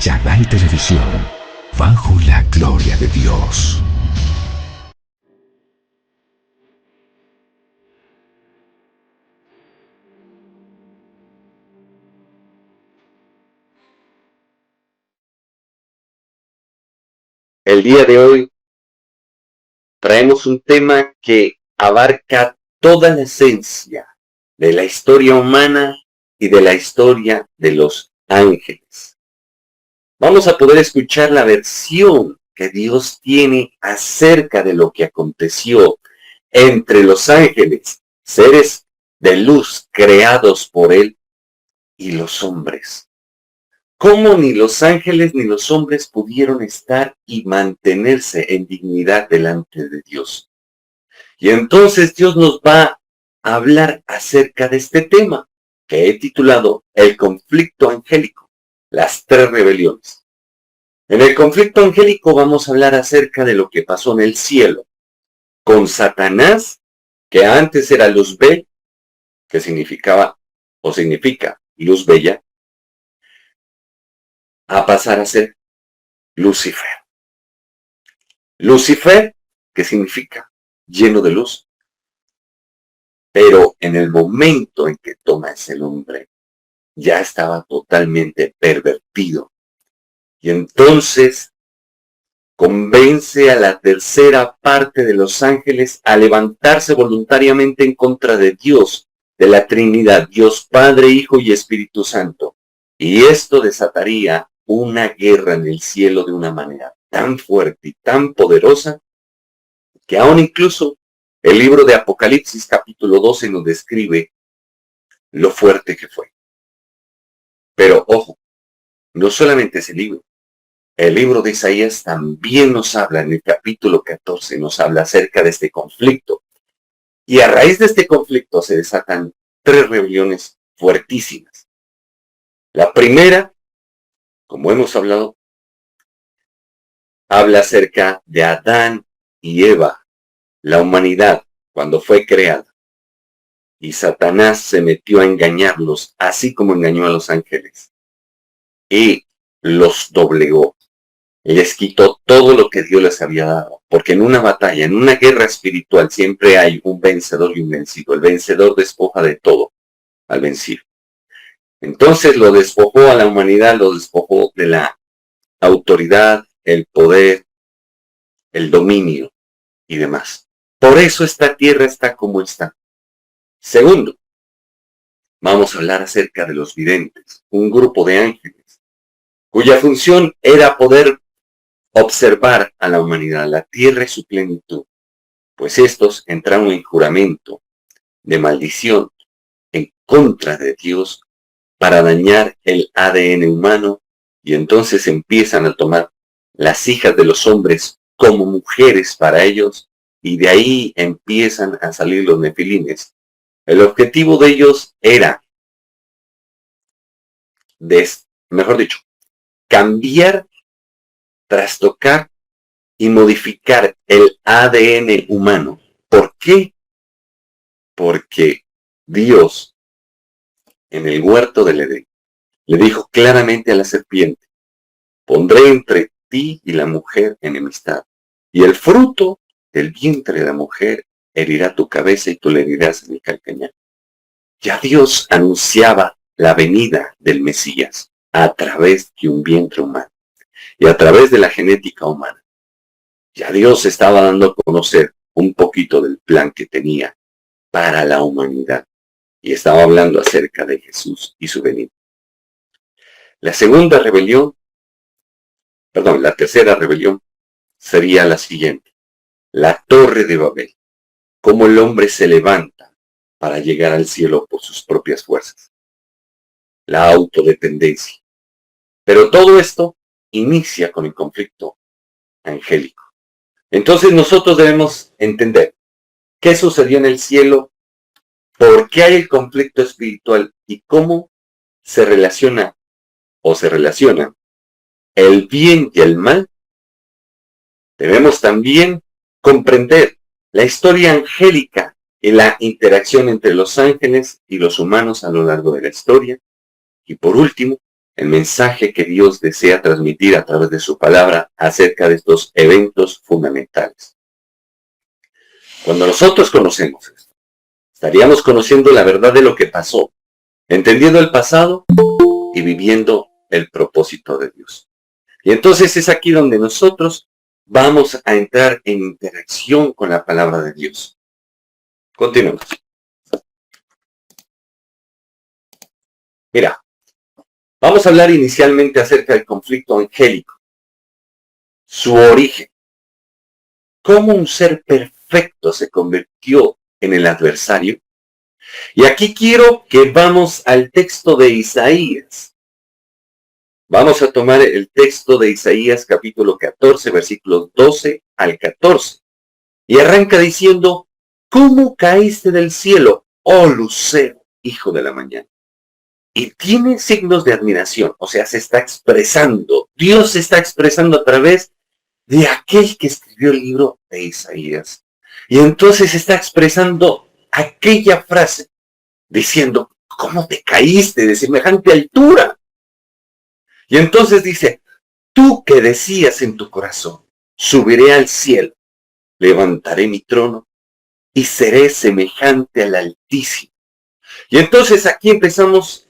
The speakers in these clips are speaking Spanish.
Shaddai Televisión, bajo la gloria de Dios. El día de hoy traemos un tema que abarca toda la esencia de la historia humana y de la historia de los ángeles. Vamos a poder escuchar la versión que Dios tiene acerca de lo que aconteció entre los ángeles, seres de luz creados por Él, y los hombres. Cómo ni los ángeles ni los hombres pudieron estar y mantenerse en dignidad delante de Dios. Y entonces Dios nos va a hablar acerca de este tema que he titulado El conflicto angélico, las tres rebeliones. En el conflicto angélico vamos a hablar acerca de lo que pasó en el cielo con Satanás, que antes era Luzbel, que significaba o significa luz bella, a pasar a ser Lucifer. Lucifer, que significa lleno de luz, pero en el momento en que toma ese nombre, ya estaba totalmente pervertido. Y entonces convence a la tercera parte de los ángeles a levantarse voluntariamente en contra de Dios, de la Trinidad, Dios Padre, Hijo y Espíritu Santo. Y esto desataría una guerra en el cielo de una manera tan fuerte y tan poderosa que aún incluso el libro de Apocalipsis capítulo 12 nos describe lo fuerte que fue. Pero ojo, no solamente ese libro. El libro de Isaías también nos habla, en el capítulo 14, nos habla acerca de este conflicto. Y a raíz de este conflicto se desatan tres rebeliones fuertísimas. La primera, como hemos hablado, habla acerca de Adán y Eva, la humanidad, cuando fue creada. Y Satanás se metió a engañarlos, así como engañó a los ángeles. Y los doblegó. Les quitó todo lo que Dios les había dado. Porque en una batalla, en una guerra espiritual, siempre hay un vencedor y un vencido. El vencedor despoja de todo al vencido. Entonces lo despojó a la humanidad, lo despojó de la autoridad, el poder, el dominio y demás. Por eso esta tierra está como está. Segundo, vamos a hablar acerca de los videntes, un grupo de ángeles, cuya función era poder observar a la humanidad, la tierra y su plenitud, pues estos entraron en juramento de maldición en contra de Dios para dañar el ADN humano, y entonces empiezan a tomar las hijas de los hombres como mujeres para ellos, y de ahí empiezan a salir los nefilines. El objetivo de ellos era, mejor dicho, cambiar, trastocar y modificar el ADN humano. ¿Por qué? Porque Dios, en el huerto del Edén, le dijo claramente a la serpiente: pondré entre ti y la mujer enemistad, y el fruto del vientre de la mujer herirá tu cabeza y tú le herirás en el calcañar. Ya Dios anunciaba la venida del Mesías a través de un vientre humano y a través de la genética humana. Ya Dios estaba dando a conocer un poquito del plan que tenía para la humanidad y estaba hablando acerca de Jesús y su venida. La tercera rebelión sería la siguiente: la Torre de Babel, cómo el hombre se levanta para llegar al cielo por sus propias fuerzas, la autodependencia. Pero todo esto inicia con el conflicto angélico. Entonces nosotros debemos entender qué sucedió en el cielo, por qué hay el conflicto espiritual y cómo se relaciona el bien y el mal. Debemos también comprender la historia angélica y la interacción entre los ángeles y los humanos a lo largo de la historia. Y por último, el mensaje que Dios desea transmitir a través de su palabra acerca de estos eventos fundamentales. Cuando nosotros conocemos esto, estaríamos conociendo la verdad de lo que pasó, entendiendo el pasado y viviendo el propósito de Dios. Y entonces es aquí donde nosotros vamos a entrar en interacción con la palabra de Dios. Continuemos. Mira, vamos a hablar inicialmente acerca del conflicto angélico, su origen, cómo un ser perfecto se convirtió en el adversario. Y aquí quiero que vamos al texto de Isaías. Vamos a tomar el texto de Isaías capítulo 14, versículos 12 al 14. Y arranca diciendo, ¿cómo caíste del cielo, oh lucero, hijo de la mañana? Y tiene signos de admiración, o sea, se está expresando. Dios se está expresando a través de aquel que escribió el libro de Isaías. Y entonces está expresando aquella frase, diciendo, ¿cómo te caíste de semejante altura? Y entonces dice, tú que decías en tu corazón, subiré al cielo, levantaré mi trono y seré semejante al Altísimo. Y entonces aquí empezamos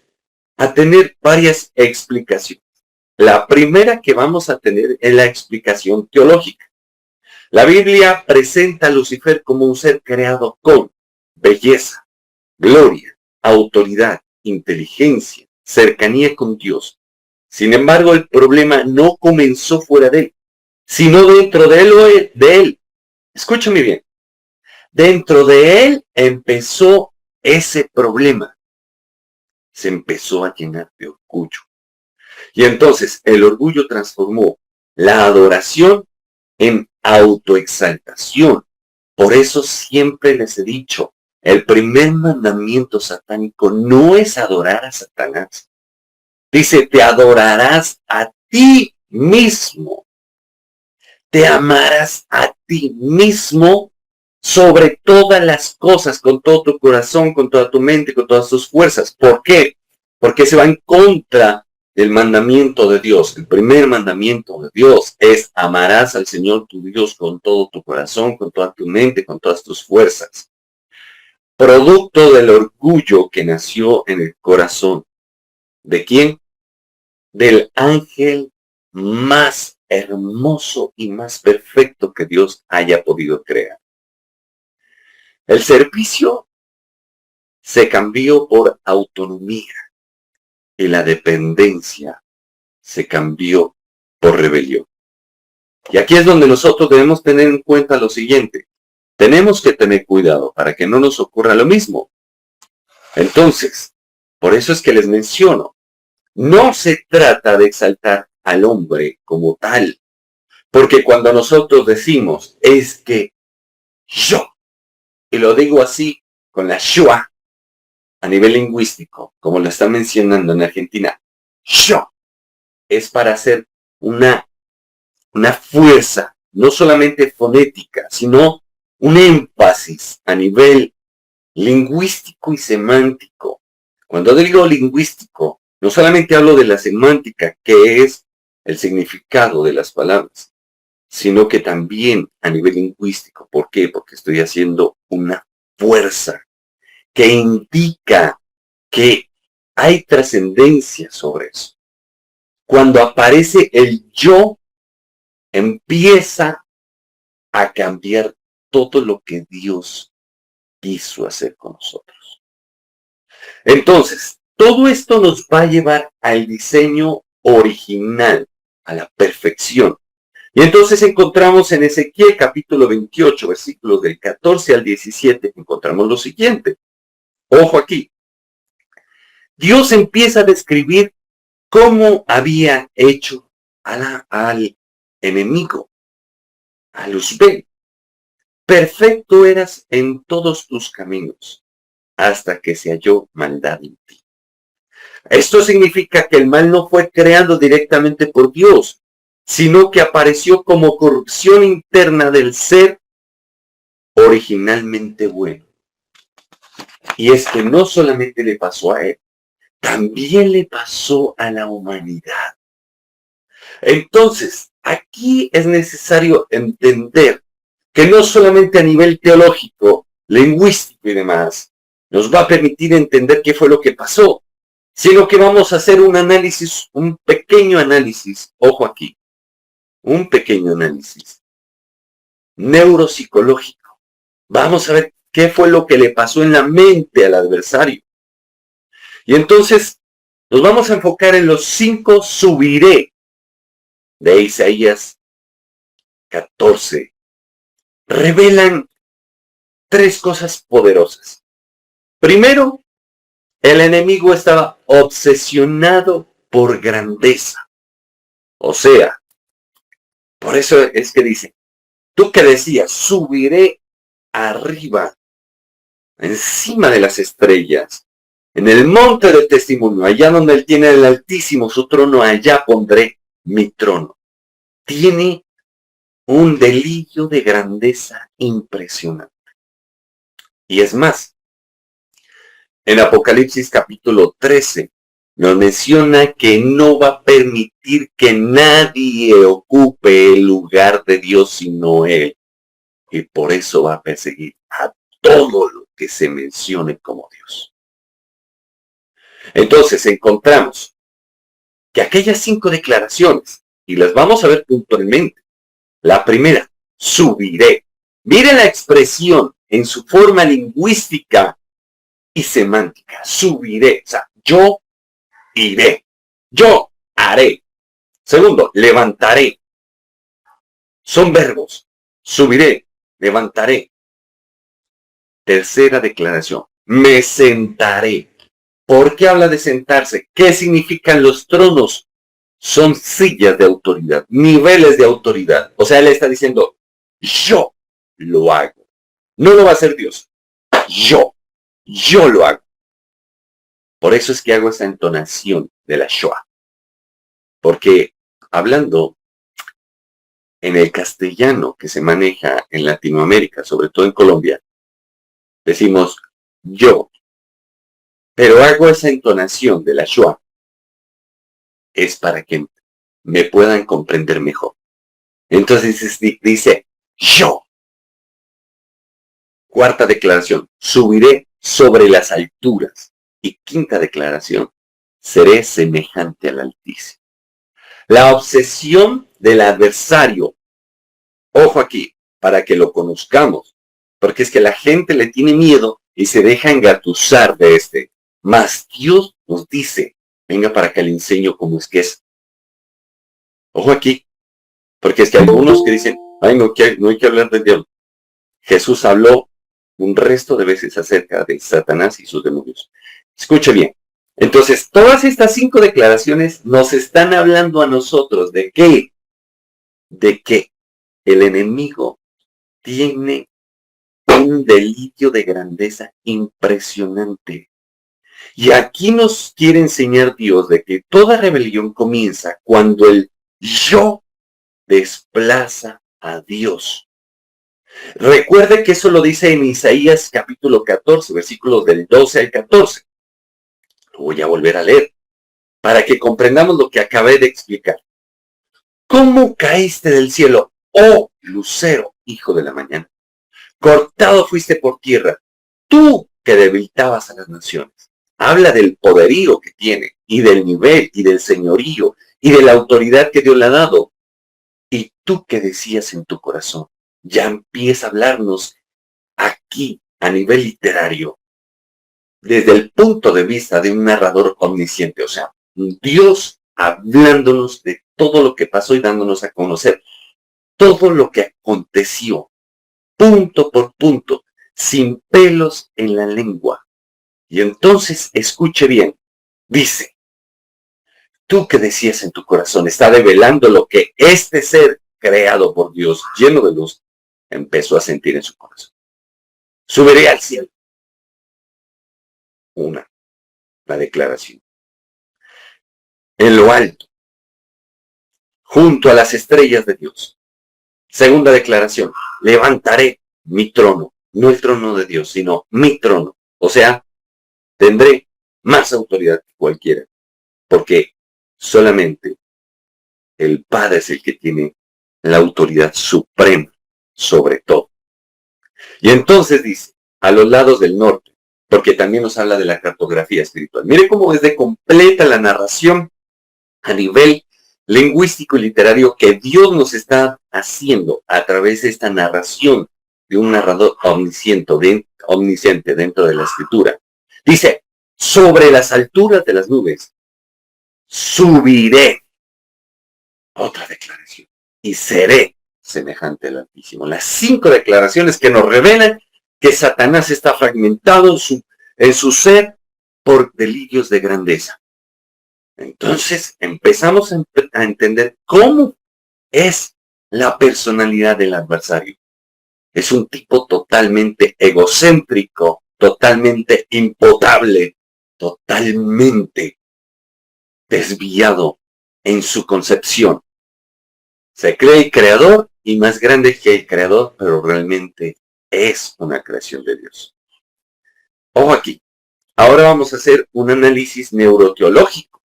a tener varias explicaciones. La primera que vamos a tener es la explicación teológica. La Biblia presenta a Lucifer como un ser creado con belleza, gloria, autoridad, inteligencia, cercanía con Dios. Sin embargo, el problema no comenzó fuera de él, sino dentro de él. Escúchame bien. Dentro de él empezó ese problema. Se empezó a llenar de orgullo. Y entonces el orgullo transformó la adoración en autoexaltación. Por eso siempre les he dicho, el primer mandamiento satánico no es adorar a Satanás. Dice, te adorarás a ti mismo. Te amarás a ti mismo sobre todas las cosas, con todo tu corazón, con toda tu mente, con todas tus fuerzas. ¿Por qué? Porque se va en contra del mandamiento de Dios. El primer mandamiento de Dios es amarás al Señor tu Dios con todo tu corazón, con toda tu mente, con todas tus fuerzas. Producto del orgullo que nació en el corazón. ¿De quién? Del ángel más hermoso y más perfecto que Dios haya podido crear. El servicio se cambió por autonomía y la dependencia se cambió por rebelión. Y aquí es donde nosotros debemos tener en cuenta lo siguiente. Tenemos que tener cuidado para que no nos ocurra lo mismo. Entonces, por eso es que les menciono, no se trata de exaltar al hombre como tal, porque cuando nosotros decimos es que yo, y lo digo así con la shua a nivel lingüístico, como lo está mencionando en Argentina, yo, es para hacer una fuerza, no solamente fonética, sino un énfasis a nivel lingüístico y semántico. Cuando digo lingüístico, no solamente hablo de la semántica, que es el significado de las palabras, sino que también a nivel lingüístico. ¿Por qué? Porque estoy haciendo una fuerza que indica que hay trascendencia sobre eso. Cuando aparece el yo, empieza a cambiar todo lo que Dios quiso hacer con nosotros. Entonces, todo esto nos va a llevar al diseño original, a la perfección. Y entonces encontramos en Ezequiel capítulo 28, versículos del 14 al 17, encontramos lo siguiente. Ojo aquí. Dios empieza a describir cómo había hecho al enemigo, a Luzbel. Perfecto eras en todos tus caminos, hasta que se halló maldad en ti. Esto significa que el mal no fue creado directamente por Dios, sino que apareció como corrupción interna del ser originalmente bueno. Y es que no solamente le pasó a él, también le pasó a la humanidad. Entonces, aquí es necesario entender que no solamente a nivel teológico, lingüístico y demás, nos va a permitir entender qué fue lo que pasó, sino que vamos a hacer un análisis, un pequeño análisis, ojo aquí, un pequeño análisis neuropsicológico. Vamos a ver qué fue lo que le pasó en la mente al adversario. Y entonces nos vamos a enfocar en los 5 subiré de Isaías 14. Revelan 3 cosas poderosas. Primero, el enemigo estaba obsesionado por grandeza. O sea, por eso es que dice, tú que decías, subiré arriba, encima de las estrellas, en el monte del testimonio, allá donde él tiene el Altísimo su trono, allá pondré mi trono. Tiene un delirio de grandeza impresionante. Y es más, en Apocalipsis capítulo 13, nos menciona que no va a permitir que nadie ocupe el lugar de Dios sino él. Y por eso va a perseguir a todo lo que se mencione como Dios. Entonces encontramos que aquellas 5 declaraciones, y las vamos a ver puntualmente. La primera, subiré. Miren la expresión en su forma lingüística y semántica. Subiré. O sea, yo iré. Yo haré. Segundo, levantaré. Son verbos. Subiré, levantaré. Tercera declaración, me sentaré. ¿Por qué habla de sentarse? ¿Qué significan los tronos? Son sillas de autoridad, niveles de autoridad. O sea, él está diciendo, yo lo hago. No lo va a hacer Dios. Yo lo hago. Por eso es que hago esa entonación de la Shoah. Porque hablando en el castellano que se maneja en Latinoamérica, sobre todo en Colombia, decimos yo. Pero hago esa entonación de la Shoah. Es para que me puedan comprender mejor. Entonces dice yo. Cuarta declaración, subiré sobre las alturas. Y quinta declaración, seré semejante al Altísimo. La obsesión del adversario, ojo aquí, para que lo conozcamos, porque es que la gente le tiene miedo y se deja engatusar de este. Mas Dios nos dice, venga para que le enseño cómo es que es. Ojo aquí, porque es que hay algunos que dicen, ay, no hay que hablar del diablo. Jesús habló un resto de veces acerca de Satanás y sus demonios. Escuche bien. Entonces, todas estas 5 declaraciones nos están hablando a nosotros de qué. De que el enemigo tiene un delirio de grandeza impresionante. Y aquí nos quiere enseñar Dios de que toda rebelión comienza cuando el yo desplaza a Dios. Recuerde que eso lo dice en Isaías capítulo 14, versículos del 12 al 14. Lo voy a volver a leer para que comprendamos lo que acabé de explicar. ¿Cómo caíste del cielo, oh lucero, hijo de la mañana? Cortado fuiste por tierra, tú que debilitabas a las naciones. Habla del poderío que tiene, y del nivel, y del señorío, y de la autoridad que Dios le ha dado. Y tú que decías en tu corazón, ya empieza a hablarnos aquí a nivel literario, desde el punto de vista de un narrador omnisciente, o sea, Dios hablándonos de todo lo que pasó y dándonos a conocer todo lo que aconteció, punto por punto, sin pelos en la lengua. Y entonces, escuche bien, dice, tú que decías en tu corazón, está develando lo que este ser creado por Dios, lleno de luz, empezó a sentir en su corazón. Subiré al cielo. La declaración. En lo alto, junto a las estrellas de Dios. Segunda declaración, levantaré mi trono, no el trono de Dios, sino mi trono. O sea, tendré más autoridad que cualquiera, porque solamente el Padre es el que tiene la autoridad suprema sobre todo. Y entonces dice, a los lados del norte, porque también nos habla de la cartografía espiritual. Mire cómo es de completa la narración a nivel lingüístico y literario que Dios nos está haciendo a través de esta narración de un narrador omnisciente dentro de la escritura. Dice, sobre las alturas de las nubes subiré, otra declaración, y seré semejante al Altísimo. Las 5 declaraciones que nos revelan que Satanás está fragmentado en su ser por delirios de grandeza. Entonces empezamos a entender cómo es la personalidad del adversario. Es un tipo totalmente egocéntrico, totalmente impotable, totalmente desviado en su concepción. Se cree el creador y más grande que el creador, pero realmente es una creación de Dios. Ojo aquí. Ahora vamos a hacer un análisis neuroteológico.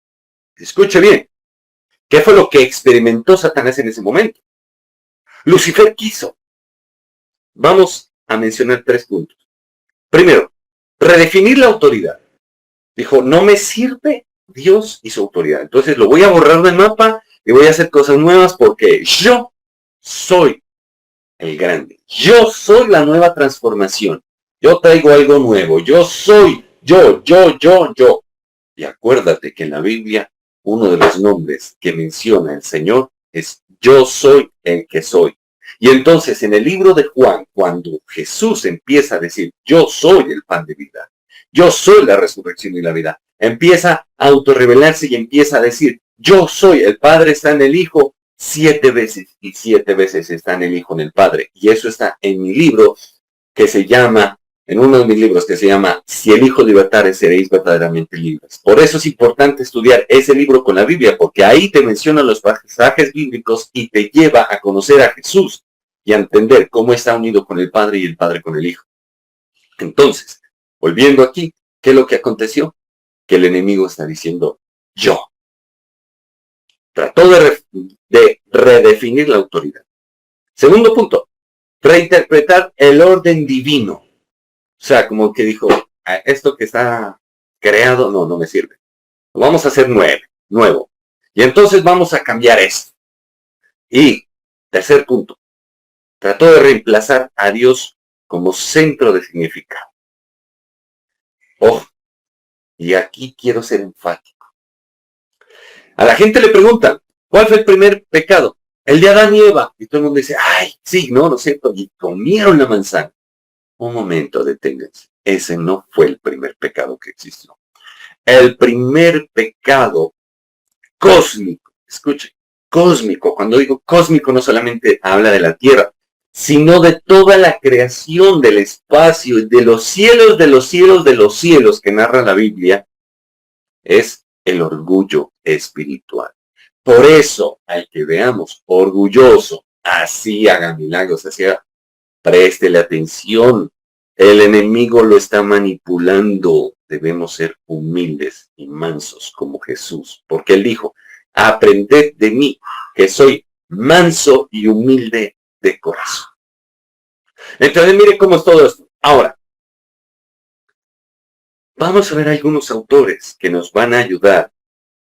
Escuche bien. ¿Qué fue lo que experimentó Satanás en ese momento? Lucifer quiso. Vamos a mencionar 3 puntos. Primero, redefinir la autoridad. Dijo, no me sirve Dios y su autoridad. Entonces lo voy a borrar del mapa y voy a hacer cosas nuevas porque yo soy el grande. Yo soy la nueva transformación. Yo traigo algo nuevo. Yo soy yo. Y acuérdate que en la Biblia uno de los nombres que menciona el Señor es yo soy el que soy. Y entonces en el libro de Juan, cuando Jesús empieza a decir yo soy el pan de vida, yo soy la resurrección y la vida, empieza a autorrevelarse y empieza a decir yo soy, el Padre está en el Hijo 7 veces y 7 veces está en el Hijo en el Padre. Y eso está en mi libro que se llama, en uno de mis libros que se llama Si el Hijo libertare, seréis verdaderamente libres. Por eso es importante estudiar ese libro con la Biblia, porque ahí te menciona los pasajes bíblicos y te lleva a conocer a Jesús y a entender cómo está unido con el Padre y el Padre con el Hijo. Entonces, volviendo aquí, ¿qué es lo que aconteció? Que el enemigo está diciendo yo. Trató de redefinir la autoridad. Segundo punto, reinterpretar el orden divino. O sea, como que dijo, esto que está creado, no me sirve. Lo vamos a hacer nuevo. Y entonces vamos a cambiar esto. Y tercer punto, trató de reemplazar a Dios como centro de significado. Ojo, y aquí quiero ser enfático. A la gente le preguntan, ¿cuál fue el primer pecado? El de Adán y Eva. Y todo el mundo dice, ay, sí, no es cierto, y comieron la manzana. Un momento, deténganse. Ese no fue el primer pecado que existió. El primer pecado cósmico, escuchen, cósmico. Cuando digo cósmico no solamente habla de la tierra, sino de toda la creación del espacio, de los cielos, de los cielos, de los cielos que narra la Biblia, es el orgullo espiritual. Por eso, al que veamos orgulloso, así haga milagros, así haga, préstele atención. El enemigo lo está manipulando. Debemos ser humildes y mansos como Jesús, porque él dijo, aprended de mí, que soy manso y humilde de corazón. Entonces, mire cómo es todo esto. Ahora, vamos a ver algunos autores que nos van a ayudar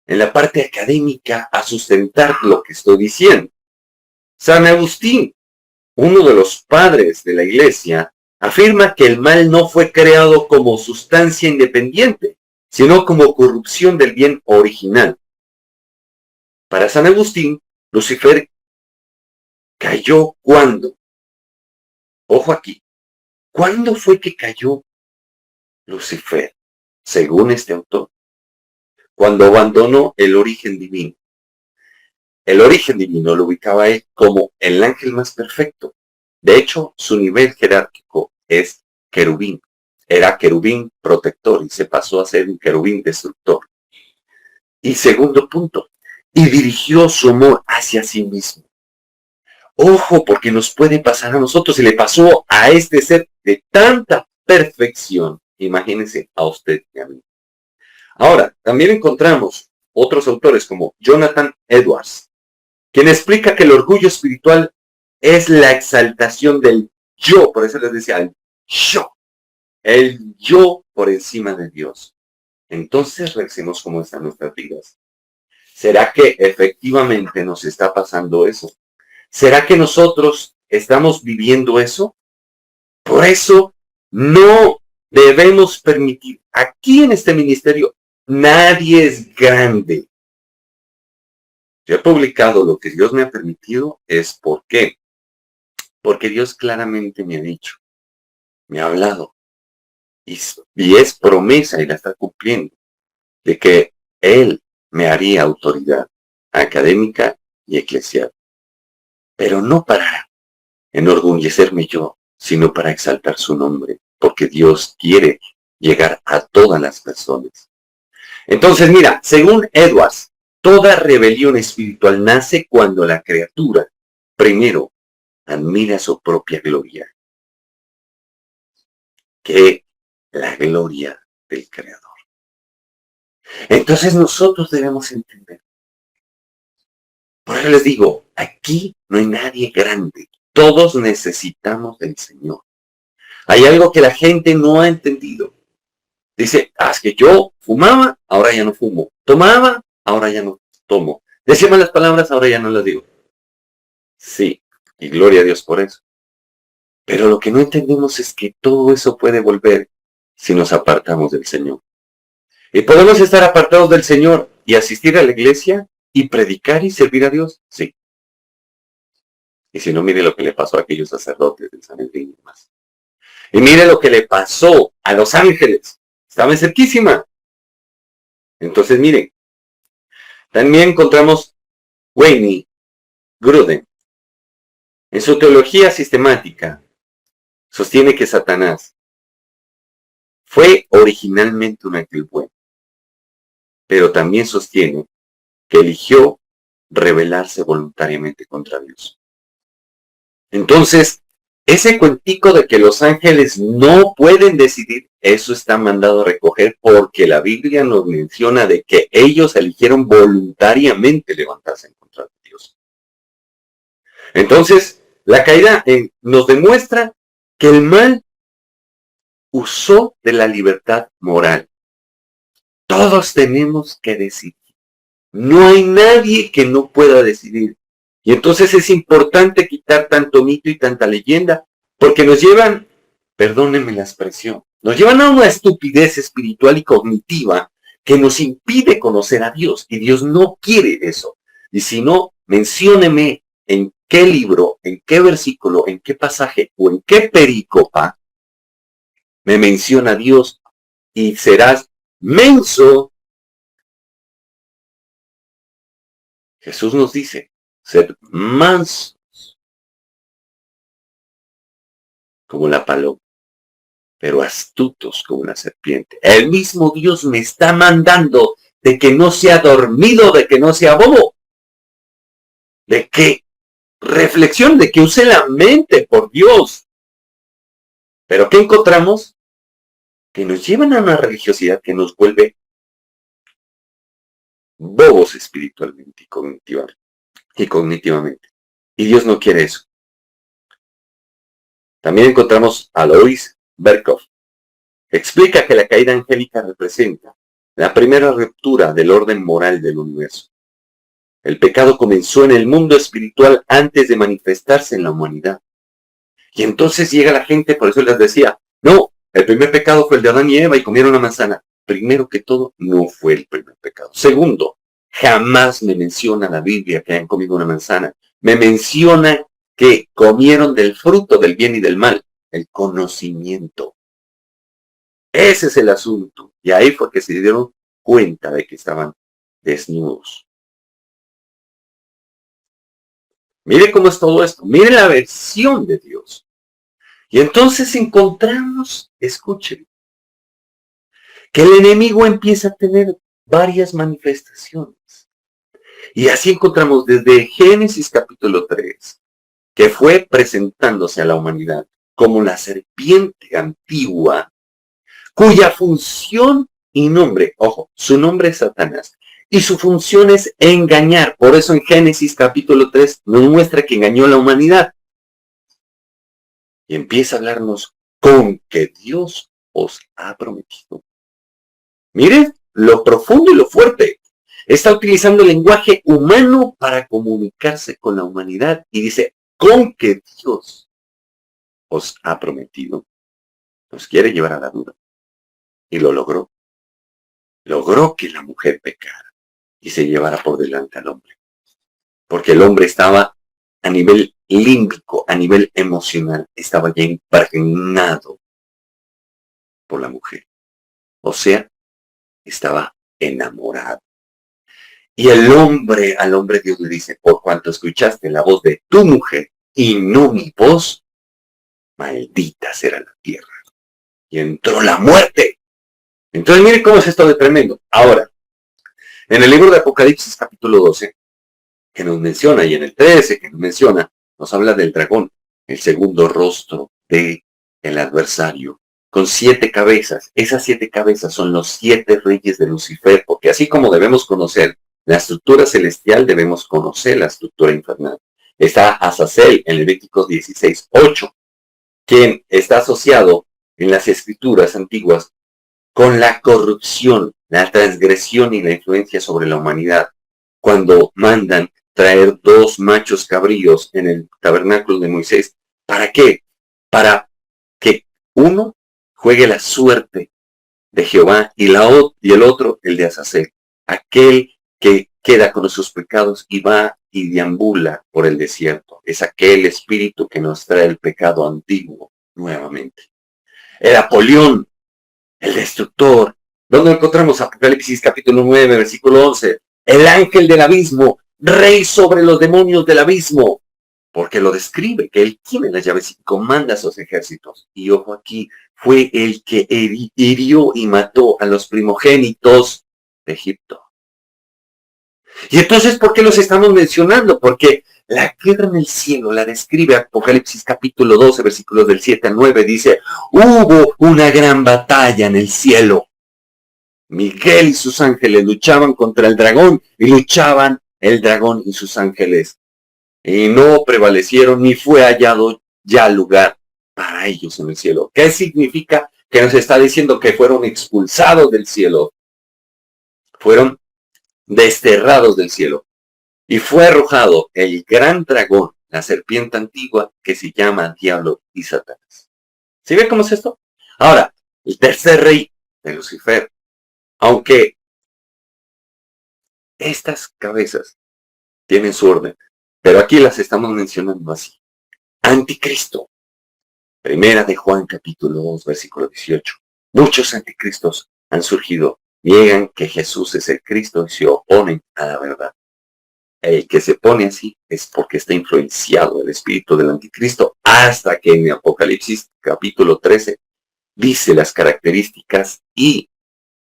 en la parte académica a sustentar lo que estoy diciendo. San Agustín, uno de los padres de la Iglesia, afirma que el mal no fue creado como sustancia independiente, sino como corrupción del bien original. Para San Agustín, Lucifer cayó ¿cuándo? Ojo aquí. ¿Cuándo fue que cayó Lucifer? Según este autor, cuando abandonó el origen divino. El origen divino lo ubicaba él como el ángel más perfecto. De hecho, su nivel jerárquico es querubín. Era querubín protector y se pasó a ser un querubín destructor. Y segundo punto, y dirigió su amor hacia sí mismo. Ojo, porque nos puede pasar a nosotros. Se le pasó a este ser de tanta perfección. Imagínense a usted y a mí. Ahora, también encontramos otros autores como Jonathan Edwards, quien explica que el orgullo espiritual es la exaltación del yo, por eso les decía, el yo por encima de Dios. Entonces, revisemos cómo están nuestras vidas. ¿Será que efectivamente nos está pasando eso? ¿Será que nosotros estamos viviendo eso? Por eso no debemos permitir, aquí en este ministerio, nadie es grande. Yo he publicado lo que Dios me ha permitido, es ¿por qué? Porque Dios claramente me ha dicho, me ha hablado, y es promesa y la está cumpliendo, de que Él me haría autoridad académica y eclesial. Pero no para enorgullecerme yo, sino para exaltar su nombre, porque Dios quiere llegar a todas las personas. Entonces, mira, según Edwards, toda rebelión espiritual nace cuando la criatura, primero, admira su propia gloria, que la gloria del Creador. Entonces nosotros debemos entender. Por eso les digo, aquí no hay nadie grande. Todos necesitamos del Señor. Hay algo que la gente no ha entendido. Dice, es que yo fumaba, ahora ya no fumo. Tomaba, ahora ya no tomo. Decía malas palabras, ahora ya no las digo. Sí, y gloria a Dios por eso. Pero lo que no entendemos es que todo eso puede volver si nos apartamos del Señor. Y podemos estar apartados del Señor y asistir a la iglesia y predicar y servir a Dios. Sí. Y si no, mire lo que le pasó a aquellos sacerdotes del Sanedrín y demás. Y mire lo que le pasó a los ángeles. Estaban cerquísima. Entonces, miren. También encontramos Wayne Grudem. En su teología sistemática, sostiene que Satanás fue originalmente un ángel bueno, pero también sostiene que eligió rebelarse voluntariamente contra Dios. Entonces, ese cuentico de que los ángeles no pueden decidir, eso está mandado a recoger porque la Biblia nos menciona de que ellos eligieron voluntariamente levantarse en contra de Dios. Entonces, la caída nos demuestra que el mal usó de la libertad moral. Todos tenemos que decidir. No hay nadie que no pueda decidir. Y entonces es importante quitar tanto mito y tanta leyenda, porque nos llevan, perdónenme la expresión, nos llevan a una estupidez espiritual y cognitiva que nos impide conocer a Dios. Y Dios no quiere eso. Y si no, mencióneme en qué libro, en qué versículo, en qué pasaje o en qué perícopa me menciona Dios y serás menso. Jesús nos dice, sed mansos como la paloma, pero astutos como una serpiente. El mismo Dios me está mandando de que no sea dormido, de que no sea bobo, de que reflexione, de que use la mente, por Dios. Pero ¿qué encontramos? Que nos llevan a una religiosidad que nos vuelve bobos espiritualmente y cognitivamente. Y Dios no quiere eso. También encontramos a Lois Berkhoff. Explica que la caída angélica representa la primera ruptura del orden moral del universo. El pecado comenzó en el mundo espiritual antes de manifestarse en la humanidad. Y entonces llega la gente, por eso les decía, no, el primer pecado fue el de Adán y Eva y comieron una manzana. Primero que todo, no fue el primer pecado. Segundo, jamás me menciona la Biblia que hayan comido una manzana. Me menciona que comieron del fruto del bien y del mal, el conocimiento. Ese es el asunto. Y ahí fue que se dieron cuenta de que estaban desnudos. Mire cómo es todo esto. Mire la versión de Dios. Y entonces encontramos, escuchen, que el enemigo empieza a tener varias manifestaciones. Y así encontramos desde Génesis capítulo 3, que fue presentándose a la humanidad como la serpiente antigua, cuya función y nombre, ojo, su nombre es Satanás. Y su función es engañar. Por eso en Génesis capítulo 3 nos muestra que engañó a la humanidad. Y empieza a hablarnos con que Dios os ha prometido. Miren lo profundo y lo fuerte. Está utilizando el lenguaje humano para comunicarse con la humanidad. Y dice, con que Dios os ha prometido. Nos quiere llevar a la duda. Y lo logró. Logró que la mujer pecara y se llevara por delante al hombre. Porque el hombre estaba a nivel límbico, a nivel emocional, estaba ya impregnado por la mujer. O sea, estaba enamorado. Y el hombre, al hombre Dios le dice, por cuanto escuchaste la voz de tu mujer y no mi voz, maldita será la tierra. Y entró la muerte. Entonces mire cómo es esto de tremendo. Ahora, en el libro de Apocalipsis capítulo 12, que nos menciona, y en el 13 que nos menciona, nos habla del dragón, el segundo rostro del adversario, con 7 cabezas. Esas 7 cabezas son los 7 reyes de Lucifer, porque así como debemos conocer la estructura celestial, debemos conocer la estructura infernal. Está Azazel en Levíticos 16:8, quien está asociado en las escrituras antiguas con la corrupción, la transgresión y la influencia sobre la humanidad, cuando mandan traer 2 machos cabríos en el tabernáculo de Moisés. ¿Para qué? Para que uno juegue la suerte de Jehová y el otro el de Azazel, aquel que queda con sus pecados y va y deambula por el desierto. Es aquel espíritu que nos trae el pecado antiguo nuevamente. El Apolión, el destructor. ¿Dónde encontramos? Apocalipsis capítulo 9, versículo 11. El ángel del abismo, rey sobre los demonios del abismo. Porque lo describe, que él tiene las llaves y comanda a sus ejércitos. Y ojo aquí, fue el que hirió y mató a los primogénitos de Egipto. Y entonces, ¿por qué los estamos mencionando? Porque la guerra en el cielo la describe Apocalipsis capítulo 12, versículos del 7 al 9. Dice, hubo una gran batalla en el cielo. Miguel y sus ángeles luchaban contra el dragón y luchaban el dragón y sus ángeles. Y no prevalecieron ni fue hallado ya lugar para ellos en el cielo. ¿Qué significa? Que nos está diciendo que fueron expulsados del cielo. Fueron desterrados del cielo. Y fue arrojado el gran dragón, la serpiente antigua, que se llama Diablo y Satanás. ¿Sí ve cómo es esto? Ahora, el tercer rey de Lucifer. Aunque estas cabezas tienen su orden, pero aquí las estamos mencionando así. Anticristo. Primera de Juan capítulo 2, versículo 18. Muchos anticristos han surgido, niegan que Jesús es el Cristo y se oponen a la verdad. El que se pone así es porque está influenciado del espíritu del anticristo, hasta que en Apocalipsis capítulo 13 dice las características y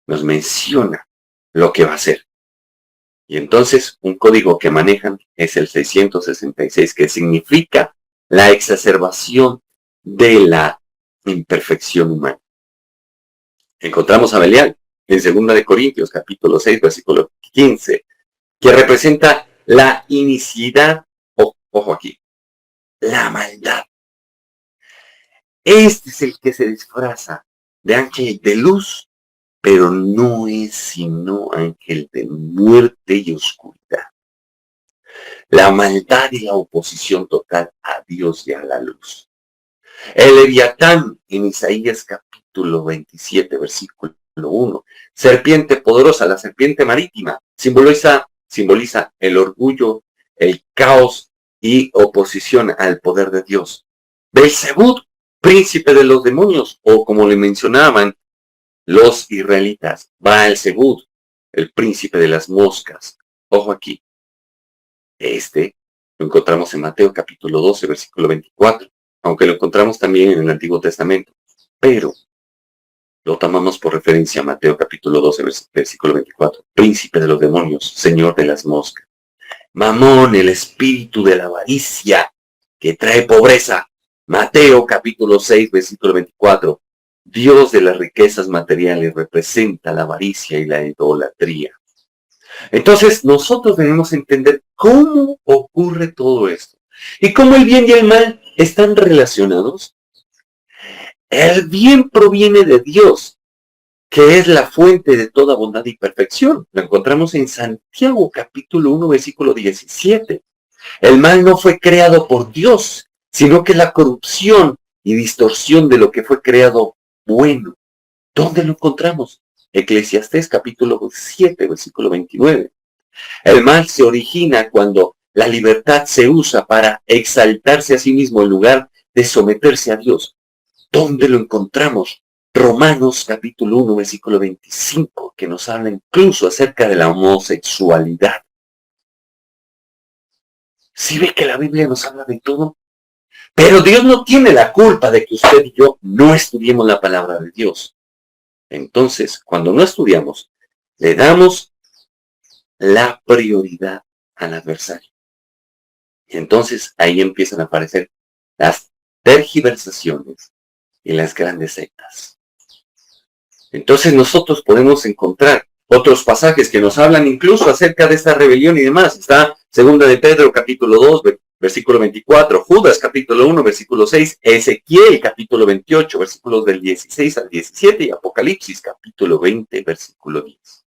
nos menciona lo que va a hacer. Y entonces un código que manejan es el 666, que significa la exacerbación de la imperfección humana. Encontramos a Belial en 2 de Corintios capítulo 6, versículo 15, que representa la inicidad, ojo aquí, la maldad. Este es el que se disfraza de ángel de luz, pero no es sino ángel de muerte y oscuridad. La maldad y la oposición total a Dios y a la luz. El Leviatán en Isaías capítulo 27, versículo 1. Serpiente poderosa, la serpiente marítima, simboliza el orgullo, el caos y oposición al poder de Dios. Belzebú, príncipe de los demonios, o como le mencionaban los israelitas, Baal-Zebub, el príncipe de las moscas. Ojo aquí. Este lo encontramos en Mateo capítulo 12, versículo 24, aunque lo encontramos también en el Antiguo Testamento, pero lo tomamos por referencia a Mateo capítulo 12, versículo 24, príncipe de los demonios, señor de las moscas. Mamón, el espíritu de la avaricia que trae pobreza. Mateo capítulo 6, versículo 24, Dios de las riquezas materiales representa la avaricia y la idolatría. Entonces, nosotros debemos entender cómo ocurre todo esto y cómo el bien y el mal están relacionados. El bien proviene de Dios, que es la fuente de toda bondad y perfección. Lo encontramos en Santiago capítulo 1, versículo 17. El mal no fue creado por Dios, sino que la corrupción y distorsión de lo que fue creado bueno. ¿Dónde lo encontramos? Eclesiastés capítulo 7, versículo 29. El mal se origina cuando la libertad se usa para exaltarse a sí mismo en lugar de someterse a Dios. ¿Dónde lo encontramos? Romanos capítulo 1, versículo 25, que nos habla incluso acerca de la homosexualidad. ¿Sí ve que la Biblia nos habla de todo? Pero Dios no tiene la culpa de que usted y yo no estudiemos la palabra de Dios. Entonces, cuando no estudiamos, le damos la prioridad al adversario. Y entonces ahí empiezan a aparecer las tergiversaciones y las grandes sectas. Entonces nosotros podemos encontrar otros pasajes que nos hablan incluso acerca de esta rebelión y demás. Está Segunda de Pedro capítulo 2, versículo 24, Judas capítulo 1, versículo 6, Ezequiel capítulo 28, versículos del 16 al 17 y Apocalipsis capítulo 20, versículo 10.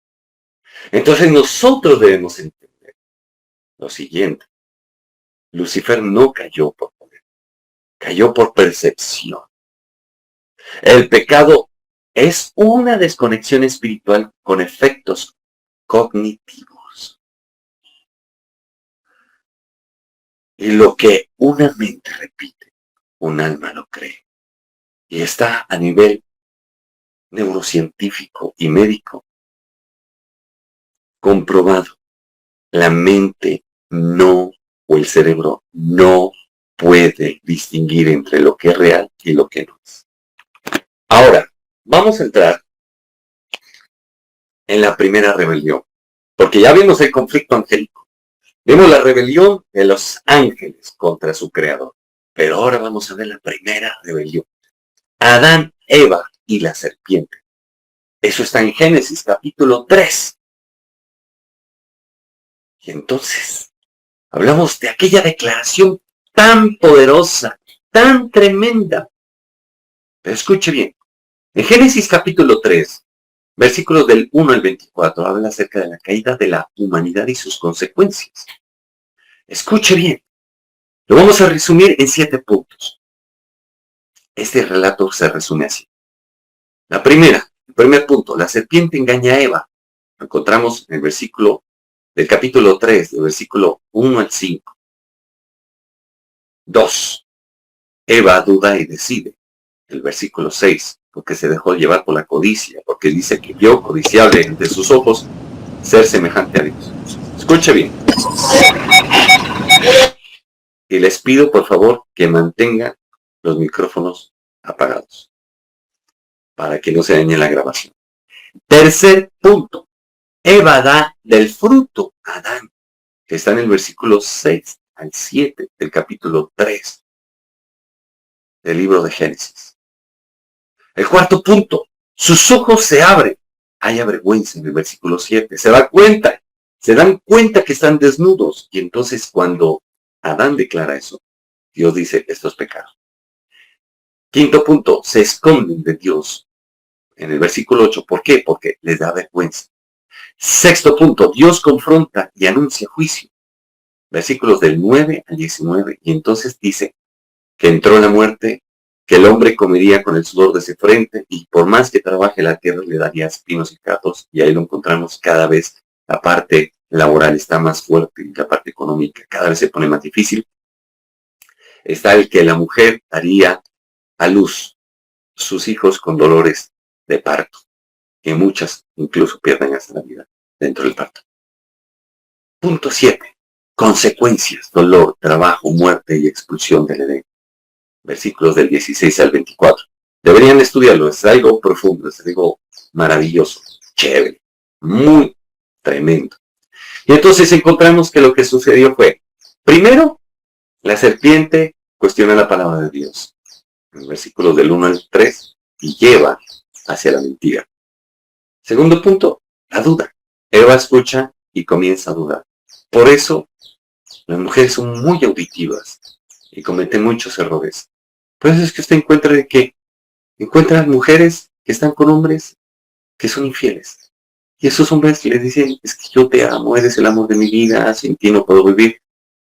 Entonces nosotros debemos entender lo siguiente. Lucifer no cayó por poder, cayó por percepción. El pecado es una desconexión espiritual con efectos cognitivos. Y lo que una mente repite, un alma lo cree. Y está a nivel neurocientífico y médico comprobado. La mente no, o el cerebro no puede distinguir entre lo que es real y lo que no es. Ahora, vamos a entrar en la primera rebelión, porque ya vimos el conflicto angélico. Vimos la rebelión de los ángeles contra su creador. Pero ahora vamos a ver la primera rebelión. Adán, Eva y la serpiente. Eso está en Génesis capítulo 3. Y entonces, hablamos de aquella declaración tan poderosa, tan tremenda. Pero escuche bien. En Génesis capítulo 3, versículos del 1 al 24, habla acerca de la caída de la humanidad y sus consecuencias. Escuche bien. Lo vamos a resumir en 7 puntos. Este relato se resume así. El primer punto, la serpiente engaña a Eva. Lo encontramos en el versículo del capítulo 3, del versículo 1 al 5. 2. Eva duda y decide. El versículo 6, porque se dejó llevar por la codicia, porque dice que vio codiciable entre sus ojos ser semejante a Dios. Escuche bien. Y les pido, por favor, que mantengan los micrófonos apagados para que no se dañe la grabación. Tercer punto. Eva da del fruto a Adán, que está en el versículo 6 al 7 del capítulo 3 del libro de Génesis. El cuarto punto. Sus ojos se abren. Haya vergüenza en el versículo 7. Se dan cuenta que están desnudos. Y entonces cuando Adán declara eso, Dios dice, esto es pecado. Quinto punto, se esconden de Dios. En el versículo 8, ¿por qué? Porque les da vergüenza. Sexto punto, Dios confronta y anuncia juicio. Versículos del 9 al 19, y entonces dice que entró la muerte, que el hombre comería con el sudor de su frente, y por más que trabaje la tierra le daría espinos y cardos, y ahí lo encontramos cada vez. La parte laboral está más fuerte, y la parte económica cada vez se pone más difícil. Está el que la mujer daría a luz sus hijos con dolores de parto, que muchas incluso pierden hasta la vida dentro del parto. Punto 7. Consecuencias, dolor, trabajo, muerte y expulsión del Edén. Versículos del 16 al 24. Deberían estudiarlo, es algo profundo, es algo maravilloso, chévere, muy tremendo. Y entonces encontramos que lo que sucedió fue, primero, la serpiente cuestiona la palabra de Dios. En versículos del 1 al 3, y lleva hacia la mentira. Segundo punto, la duda. Eva escucha y comienza a dudar. Por eso, las mujeres son muy auditivas y cometen muchos errores. Por eso es que usted encuentra mujeres que están con hombres que son infieles. Y esos hombres les dicen, es que yo te amo, eres el amor de mi vida, sin ti no puedo vivir.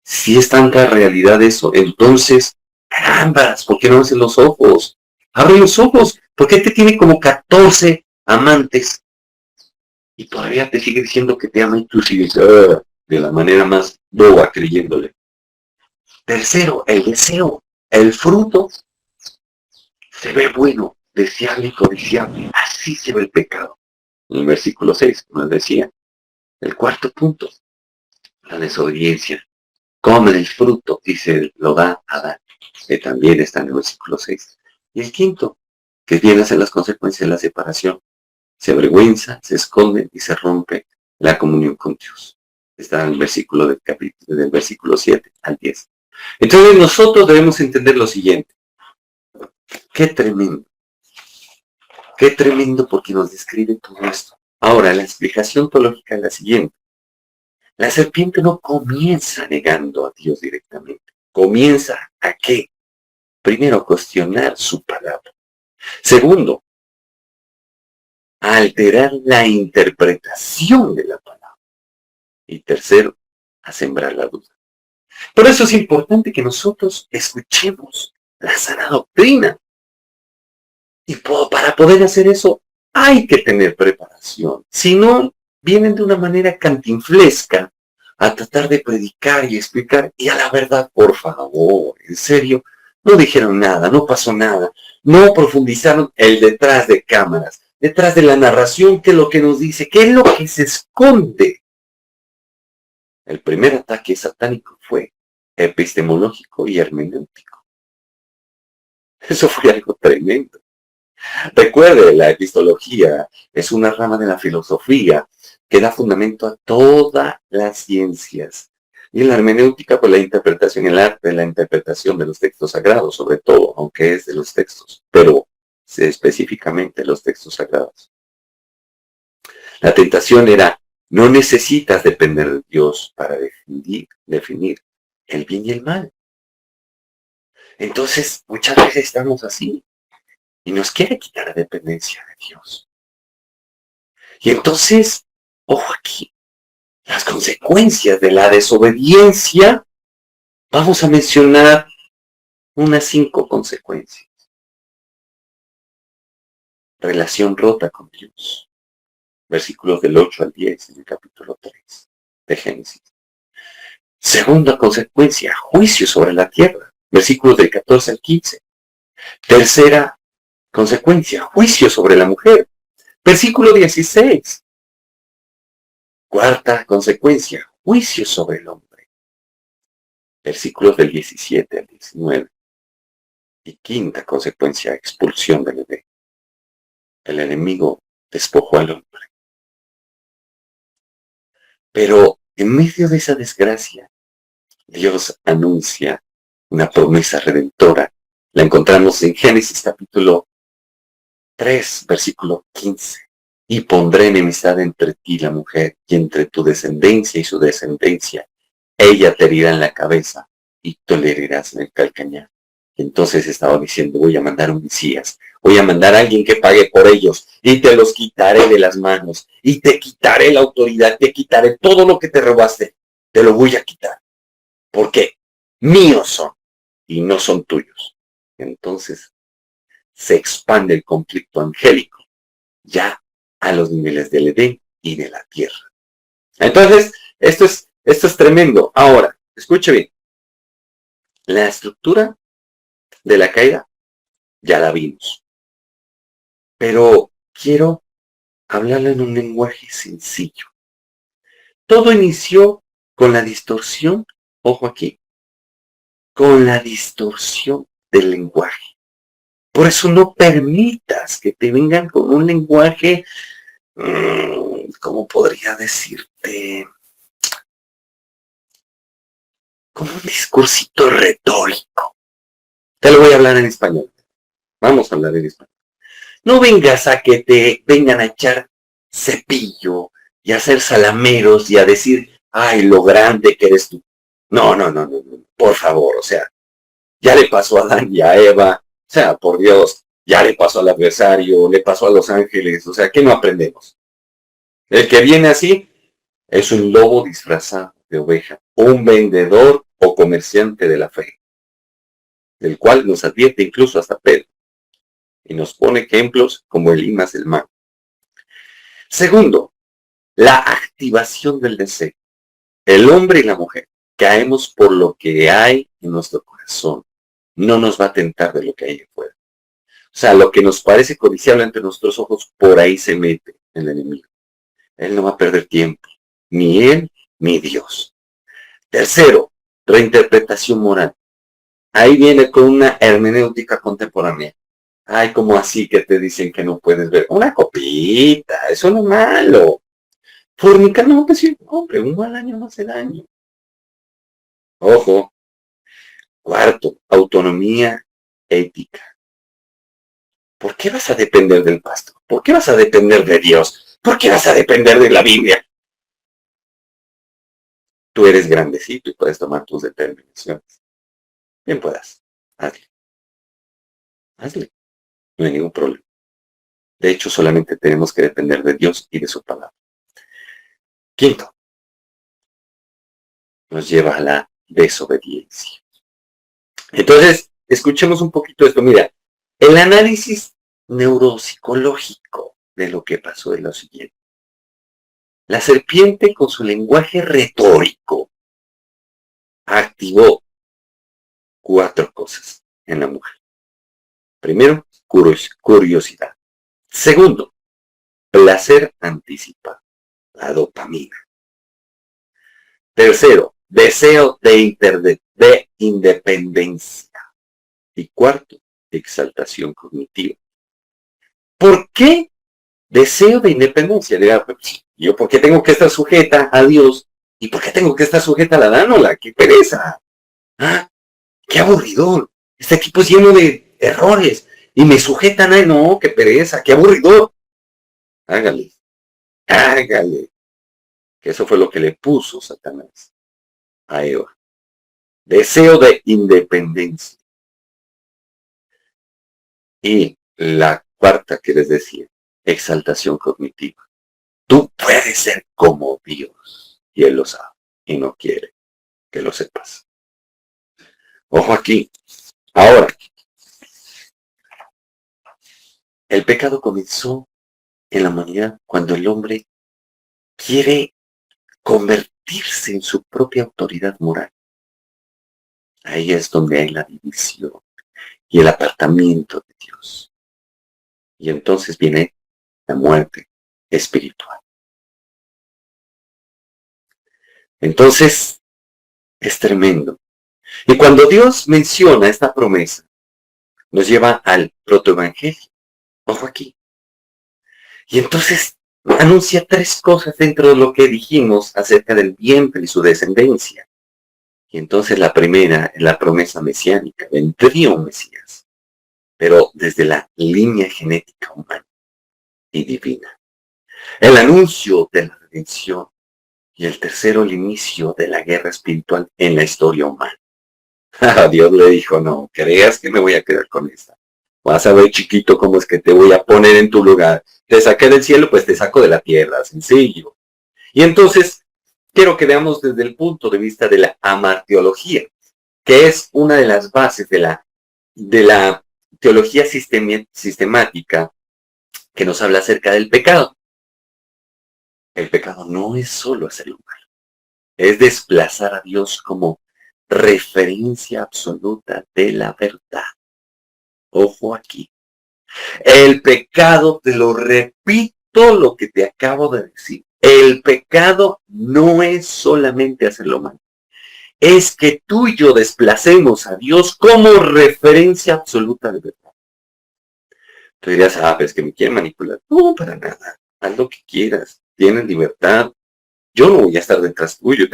Si es tanta realidad eso, entonces, carambas, ¿por qué no abres los ojos? Abre los ojos, porque este tiene como 14 amantes y todavía te sigue diciendo que te ama y tú sigues de la manera más boba creyéndole. Tercero, el deseo, el fruto se ve bueno, deseable y codiciable. Así se ve el pecado. En el versículo 6, como les decía. El cuarto punto, la desobediencia. Come el fruto y se lo da a Adán, que también está en el versículo 6. Y el quinto, que vienen a ser las consecuencias de la separación. Se avergüenza, se esconde y se rompe la comunión con Dios. Está en el versículo del versículo 7 al 10. Entonces nosotros debemos entender lo siguiente. Qué tremendo porque nos describe todo esto. Ahora, la explicación teológica es la siguiente. La serpiente no comienza negando a Dios directamente. Comienza ¿a qué? Primero, a cuestionar su palabra. Segundo, a alterar la interpretación de la palabra. Y tercero, a sembrar la duda. Por eso es importante que nosotros escuchemos la sana doctrina. Y para poder hacer eso hay que tener preparación. Si no, vienen de una manera cantinflesca a tratar de predicar y explicar. Y a la verdad, por favor, en serio, no dijeron nada, no pasó nada. No profundizaron el detrás de cámaras, detrás de la narración, que es lo que nos dice, qué es lo que se esconde. El primer ataque satánico fue epistemológico y hermenéutico. Eso fue algo tremendo. Recuerde, la epistología es una rama de la filosofía que da fundamento a todas las ciencias. Y la hermenéutica, pues la interpretación, el arte de la interpretación de los textos sagrados, sobre todo, aunque es de los textos, pero específicamente los textos sagrados. La tentación era, no necesitas depender de Dios para definir el bien y el mal. Entonces, muchas veces estamos así. Y nos quiere quitar la dependencia de Dios. Y entonces, ojo aquí, las consecuencias de la desobediencia, vamos a mencionar unas 5 consecuencias. Relación rota con Dios. Versículos del 8 al 10 en el capítulo 3 de Génesis. Segunda consecuencia, juicio sobre la tierra. Versículos del 14 al 15. Tercera consecuencia, juicio sobre la mujer. Versículo 16. Cuarta consecuencia, juicio sobre el hombre. Versículos del 17 al 19. Y quinta consecuencia, expulsión del bebé. El enemigo despojó al hombre. Pero en medio de esa desgracia, Dios anuncia una promesa redentora. La encontramos en Génesis capítulo 3, versículo 15. Y pondré enemistad entre ti y la mujer, y entre tu descendencia y su descendencia. Ella te herirá en la cabeza, y tú le herirás en el calcañar. Entonces estaba diciendo, voy a mandar un Mesías, voy a mandar a alguien que pague por ellos, y te los quitaré de las manos, y te quitaré la autoridad, te quitaré todo lo que te robaste, te lo voy a quitar, porque míos son, y no son tuyos. Entonces se expande el conflicto angélico, ya a los niveles del Edén y de la tierra. Entonces, esto es tremendo. Ahora, escuche bien. La estructura de la caída ya la vimos. Pero quiero hablarle en un lenguaje sencillo. Todo inició con la distorsión, ojo aquí, con la distorsión del lenguaje. Por eso no permitas que te vengan con un lenguaje, ¿cómo podría decirte? Como un discursito retórico. Te lo voy a hablar en español. Vamos a hablar en español. No vengas a que te vengan a echar cepillo y a hacer salameros y a decir, ay, lo grande que eres tú. No, no, no, no, no, por favor, o sea, ya le pasó a Adán y a Eva, o sea, por Dios, ya le pasó al adversario, le pasó a los ángeles, o sea, ¿qué no aprendemos? El que viene así es un lobo disfrazado de oveja, un vendedor o comerciante de la fe, del cual nos advierte incluso hasta Pedro, y nos pone ejemplos como el Limas del mar. Segundo, la activación del deseo. El hombre y la mujer caemos por lo que hay en nuestro corazón. No nos va a tentar de lo que hay afuera. O sea, lo que nos parece codiciable ante nuestros ojos, por ahí se mete el enemigo. Él no va a perder tiempo, ni él ni Dios. Tercero, reinterpretación moral. Ahí viene con una hermenéutica contemporánea. Ay, como así que te dicen que no puedes ver? Una copita, eso no es malo. Fornicar no, pues sí, hombre, un mal año no hace daño. Ojo. Cuarto, autonomía ética. ¿Por qué vas a depender del pastor? ¿Por qué vas a depender de Dios? ¿Por qué vas a depender de la Biblia? Tú eres grandecito y puedes tomar tus determinaciones. Bien puedas. Hazle. Hazle. No hay ningún problema. De hecho, solamente tenemos que depender de Dios y de su palabra. Quinto, nos lleva a la desobediencia. Entonces, escuchemos un poquito esto. Mira, el análisis neuropsicológico de lo que pasó es lo siguiente. La serpiente, con su lenguaje retórico, activó 4 cosas en la mujer. Primero, curiosidad. Segundo, placer anticipado, la dopamina. Tercero, deseo de independencia. Y cuarto, exaltación cognitiva. ¿Por qué deseo de independencia? Diga, pues, ¿yo por qué tengo que estar sujeta a Dios? ¿Y por qué tengo que estar sujeta a la dánola? ¡Qué pereza! ¿Ah? ¡Qué aburridor! Este equipo es lleno de errores y me sujetan a... No, qué pereza, qué aburridor. Hágale, hágale. Que eso fue lo que le puso Satanás a Eva. Deseo de independencia. Y la cuarta que les decía, exaltación cognitiva. Tú puedes ser como Dios. Y Él lo sabe y no quiere que lo sepas. Ojo aquí. Ahora, el pecado comenzó en la humanidad cuando el hombre quiere convertirse en su propia autoridad moral. Ahí es donde hay la división y el apartamiento de Dios. Y entonces viene la muerte espiritual. Entonces, es tremendo. Y cuando Dios menciona esta promesa, nos lleva al protoevangelio. Ojo aquí. Y entonces anuncia 3 cosas dentro de lo que dijimos acerca del vientre y su descendencia. Y entonces la primera es la promesa mesiánica. Vendría un Mesías, pero desde la línea genética humana y divina. El anuncio de la redención. Y el tercero, el inicio de la guerra espiritual en la historia humana. Dios le dijo, no creas que me voy a quedar con esta. Vas a ver, chiquito, cómo es que te voy a poner en tu lugar. Te saqué del cielo, pues te saco de la tierra, sencillo. Y entonces, quiero que veamos desde el punto de vista de la amarteología, que es una de las bases de la teología sistemática que nos habla acerca del pecado. El pecado no es solo hacer lo malo, es desplazar a Dios como referencia absoluta de la verdad. Ojo aquí. El pecado, te lo repito lo que te acabo de decir, el pecado no es solamente hacer lo malo, es que tú y yo desplacemos a Dios como referencia absoluta de verdad. Tú dirías, pero es que me quieren manipular. No, para nada. Haz lo que quieras. Tienes libertad. Yo no voy a estar detrás tuyo.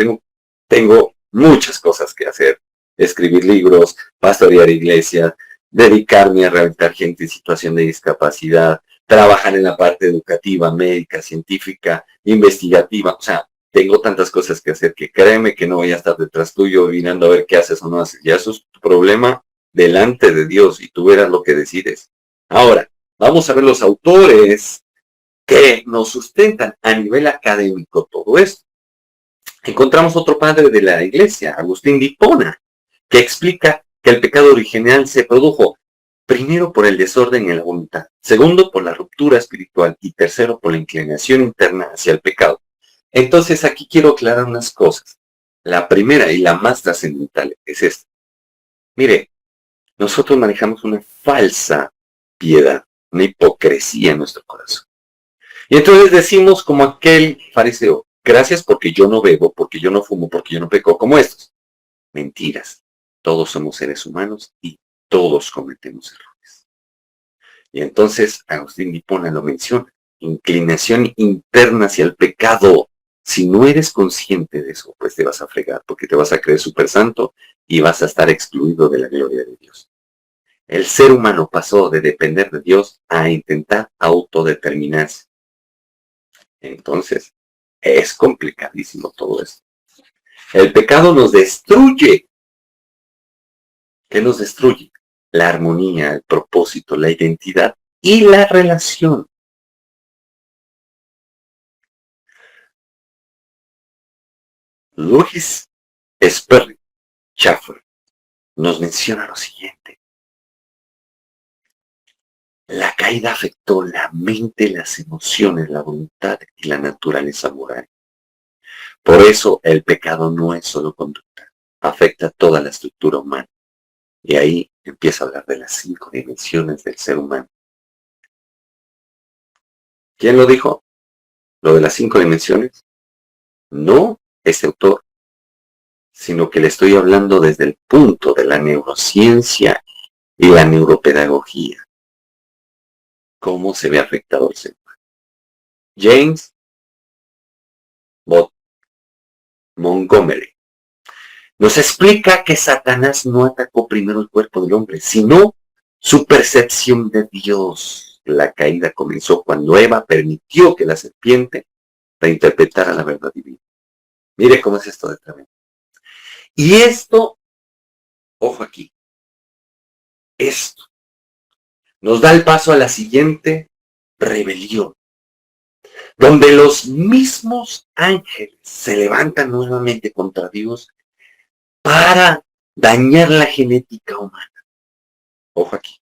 Tengo muchas cosas que hacer. Escribir libros, pastorear iglesias, dedicarme a rehabilitar gente en situación de discapacidad, trabajar en la parte educativa, médica, científica, investigativa. O sea, tengo tantas cosas que hacer que créeme que no voy a estar detrás tuyo mirando a ver qué haces o no haces. Ya eso es tu problema delante de Dios y tú verás lo que decides. Ahora, vamos a ver los autores que nos sustentan a nivel académico todo esto. Encontramos otro padre de la iglesia, Agustín de Hipona, que explica que el pecado original se produjo primero por el desorden en la voluntad, segundo por la ruptura espiritual y tercero por la inclinación interna hacia el pecado. Entonces aquí quiero aclarar unas cosas. La primera y la más trascendental es esta. Mire, nosotros manejamos una falsa piedad, una hipocresía en nuestro corazón. Y entonces decimos como aquel fariseo, gracias porque yo no bebo, porque yo no fumo, porque yo no peco como estos. Mentiras. Todos somos seres humanos y todos cometemos errores. Y entonces Agustín de Hipona lo menciona. Inclinación interna hacia el pecado. Si no eres consciente de eso, pues te vas a fregar porque te vas a creer súper santo y vas a estar excluido de la gloria de Dios. El ser humano pasó de depender de Dios a intentar autodeterminarse. Entonces, es complicadísimo todo esto. El pecado nos destruye. ¿Qué nos destruye? La armonía, el propósito, la identidad y la relación. Louis Sperry Chafer nos menciona lo siguiente. La caída afectó la mente, las emociones, la voluntad y la naturaleza moral. Por eso el pecado no es solo conducta, afecta toda la estructura humana. Y ahí empieza a hablar de las 5 dimensiones del ser humano. ¿Quién lo dijo? ¿Lo de las 5 dimensiones? No este autor, sino que le estoy hablando desde el punto de la neurociencia y la neuropedagogía. ¿Cómo se ve afectado el ser humano? James Bott Montgomery nos explica que Satanás no atacó primero el cuerpo del hombre, sino su percepción de Dios. La caída comenzó cuando Eva permitió que la serpiente reinterpretara la verdad divina. Mire cómo es esto de tremendo. Y esto, ojo aquí, esto nos da el paso a la siguiente rebelión, donde los mismos ángeles se levantan nuevamente contra Dios para dañar la genética humana. Ojo aquí.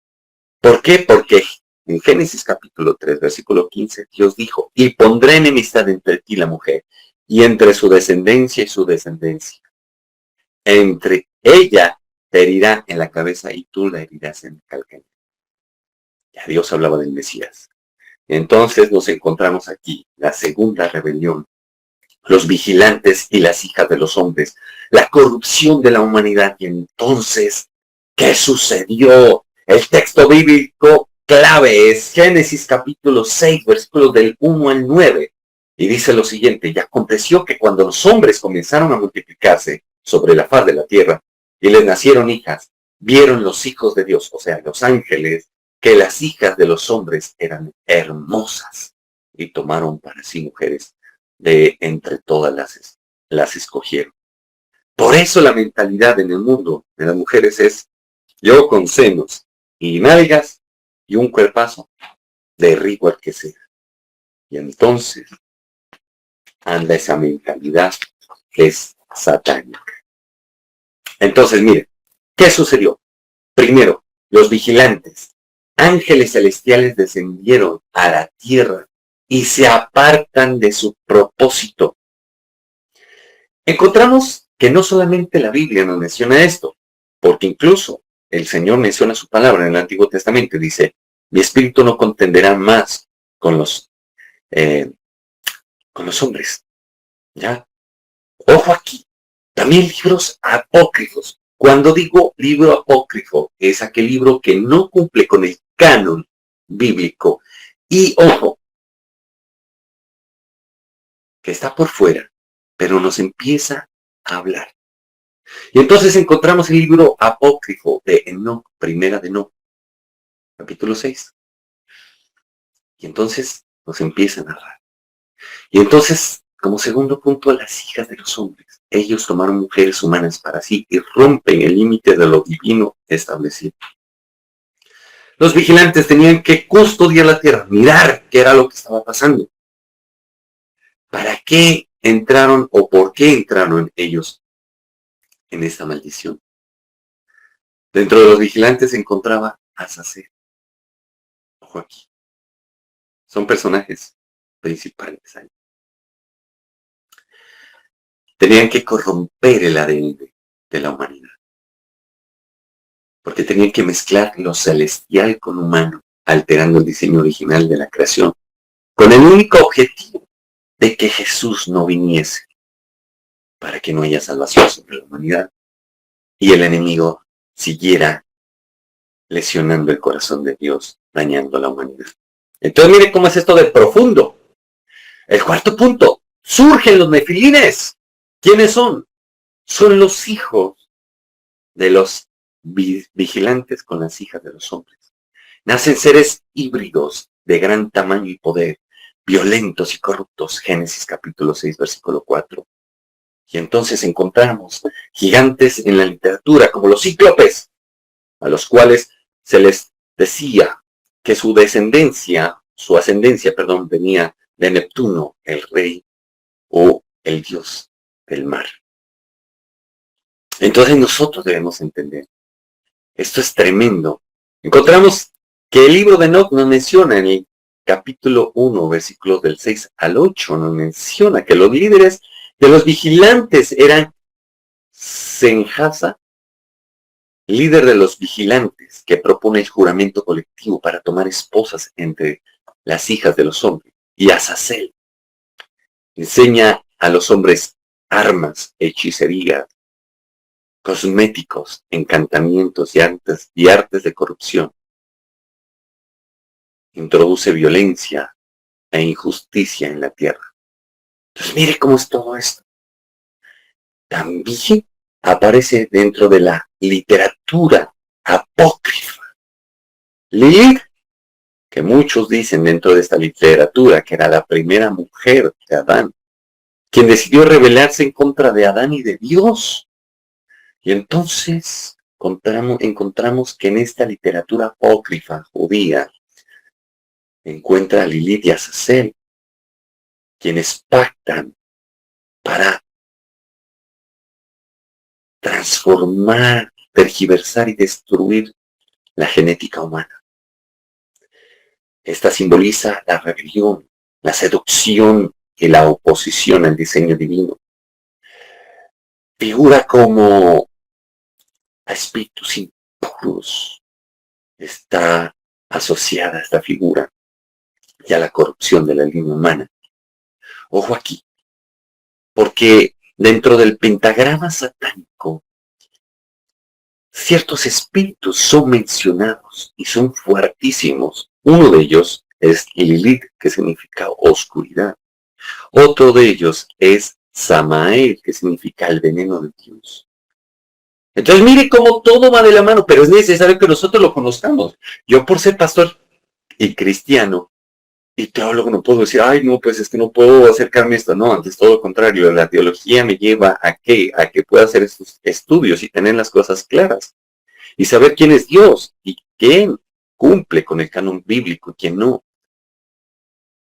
¿Por qué? Porque en Génesis capítulo 3, versículo 15, Dios dijo, y pondré enemistad entre ti y la mujer, y entre su descendencia y su descendencia. Entre ella te herirá en la cabeza y tú la herirás en el calcañar. Ya Dios hablaba del Mesías. Entonces nos encontramos aquí, la segunda rebelión, los vigilantes y las hijas de los hombres, la corrupción de la humanidad. Y entonces, ¿qué sucedió? El texto bíblico clave es Génesis capítulo 6, versículos del 1 al 9. Y dice lo siguiente, y aconteció que cuando los hombres comenzaron a multiplicarse sobre la faz de la tierra, y les nacieron hijas, vieron los hijos de Dios, o sea, los ángeles, que las hijas de los hombres eran hermosas, y tomaron para sí mujeres de entre todas las escogieron. Por eso la mentalidad en el mundo de las mujeres es yo con senos y nalgas y un cuerpazo, derribo al que sea. Y entonces anda esa mentalidad que es satánica. Entonces, mire, ¿qué sucedió? Primero, los vigilantes, ángeles celestiales descendieron a la tierra y se apartan de su propósito. Encontramos que no solamente la Biblia nos menciona esto, porque incluso el Señor menciona su palabra en el Antiguo Testamento y dice, mi espíritu no contenderá más con los hombres. ¿Ya? Ojo aquí, también libros apócrifos. Cuando digo libro apócrifo, es aquel libro que no cumple con el canon bíblico. Y ojo, que está por fuera, pero nos empieza a hablar. Y entonces encontramos el libro apócrifo de Enoc, primera de Enoc, capítulo 6. Y entonces nos empieza a narrar. Y entonces, como segundo punto, las hijas de los hombres. Ellos tomaron mujeres humanas para sí y rompen el límite de lo divino establecido. Los vigilantes tenían que custodiar la tierra, mirar qué era lo que estaba pasando. ¿Para qué entraron o por qué entraron ellos en esta maldición? Dentro de los vigilantes se encontraba Azazel. Ojo aquí. Son personajes principales ahí. Tenían que corromper el ADN de la humanidad. Porque tenían que mezclar lo celestial con humano, alterando el diseño original de la creación, con el único objetivo de que Jesús no viniese, para que no haya salvación sobre la humanidad y el enemigo siguiera lesionando el corazón de Dios, dañando a la humanidad. Entonces mire cómo es esto de profundo. El cuarto punto, surgen los nefilines. ¿Quiénes son? Son los hijos de los vigilantes con las hijas de los hombres. Nacen seres híbridos de gran tamaño y poder, violentos y corruptos. Génesis capítulo 6, versículo 4. Y entonces encontramos gigantes en la literatura como los cíclopes, a los cuales se les decía que su ascendencia, venía de Neptuno, el rey o el dios del mar. Entonces nosotros debemos entender, esto es tremendo. Encontramos que el libro de Enoc nos menciona en el capítulo 1, versículos del 6 al 8, nos menciona que los líderes de los vigilantes eran Senjasa, líder de los vigilantes, que propone el juramento colectivo para tomar esposas entre las hijas de los hombres, y Azazel enseña a los hombres armas, hechicería, cosméticos, encantamientos y artes de corrupción. Introduce violencia e injusticia en la tierra. Entonces mire cómo es todo esto. También aparece dentro de la literatura apócrifa. Lilith, que muchos dicen dentro de esta literatura que era la primera mujer de Adán, quien decidió rebelarse en contra de Adán y de Dios. Y entonces encontramos que en esta literatura apócrifa judía encuentra a Lilith y a Azazel, quienes pactan para transformar, tergiversar y destruir la genética humana. Esta simboliza la rebelión, la seducción y la oposición al diseño divino. Figura como a espíritus impuros. Está asociada a esta figura y a la corrupción de la línea humana. Ojo aquí, porque dentro del pentagrama satánico, ciertos espíritus son mencionados y son fuertísimos. Uno de ellos es Lilith, que significa oscuridad. Otro de ellos es Samael, que significa el veneno de Dios. Entonces mire cómo todo va de la mano, pero es necesario que nosotros lo conozcamos. Yo por ser pastor y cristiano y teólogo no puedo decir, ay no, pues es que no puedo acercarme a esto. No, antes todo lo contrario, la teología me lleva a que pueda hacer estos estudios y tener las cosas claras. Y saber quién es Dios y quién cumple con el canon bíblico y quién no.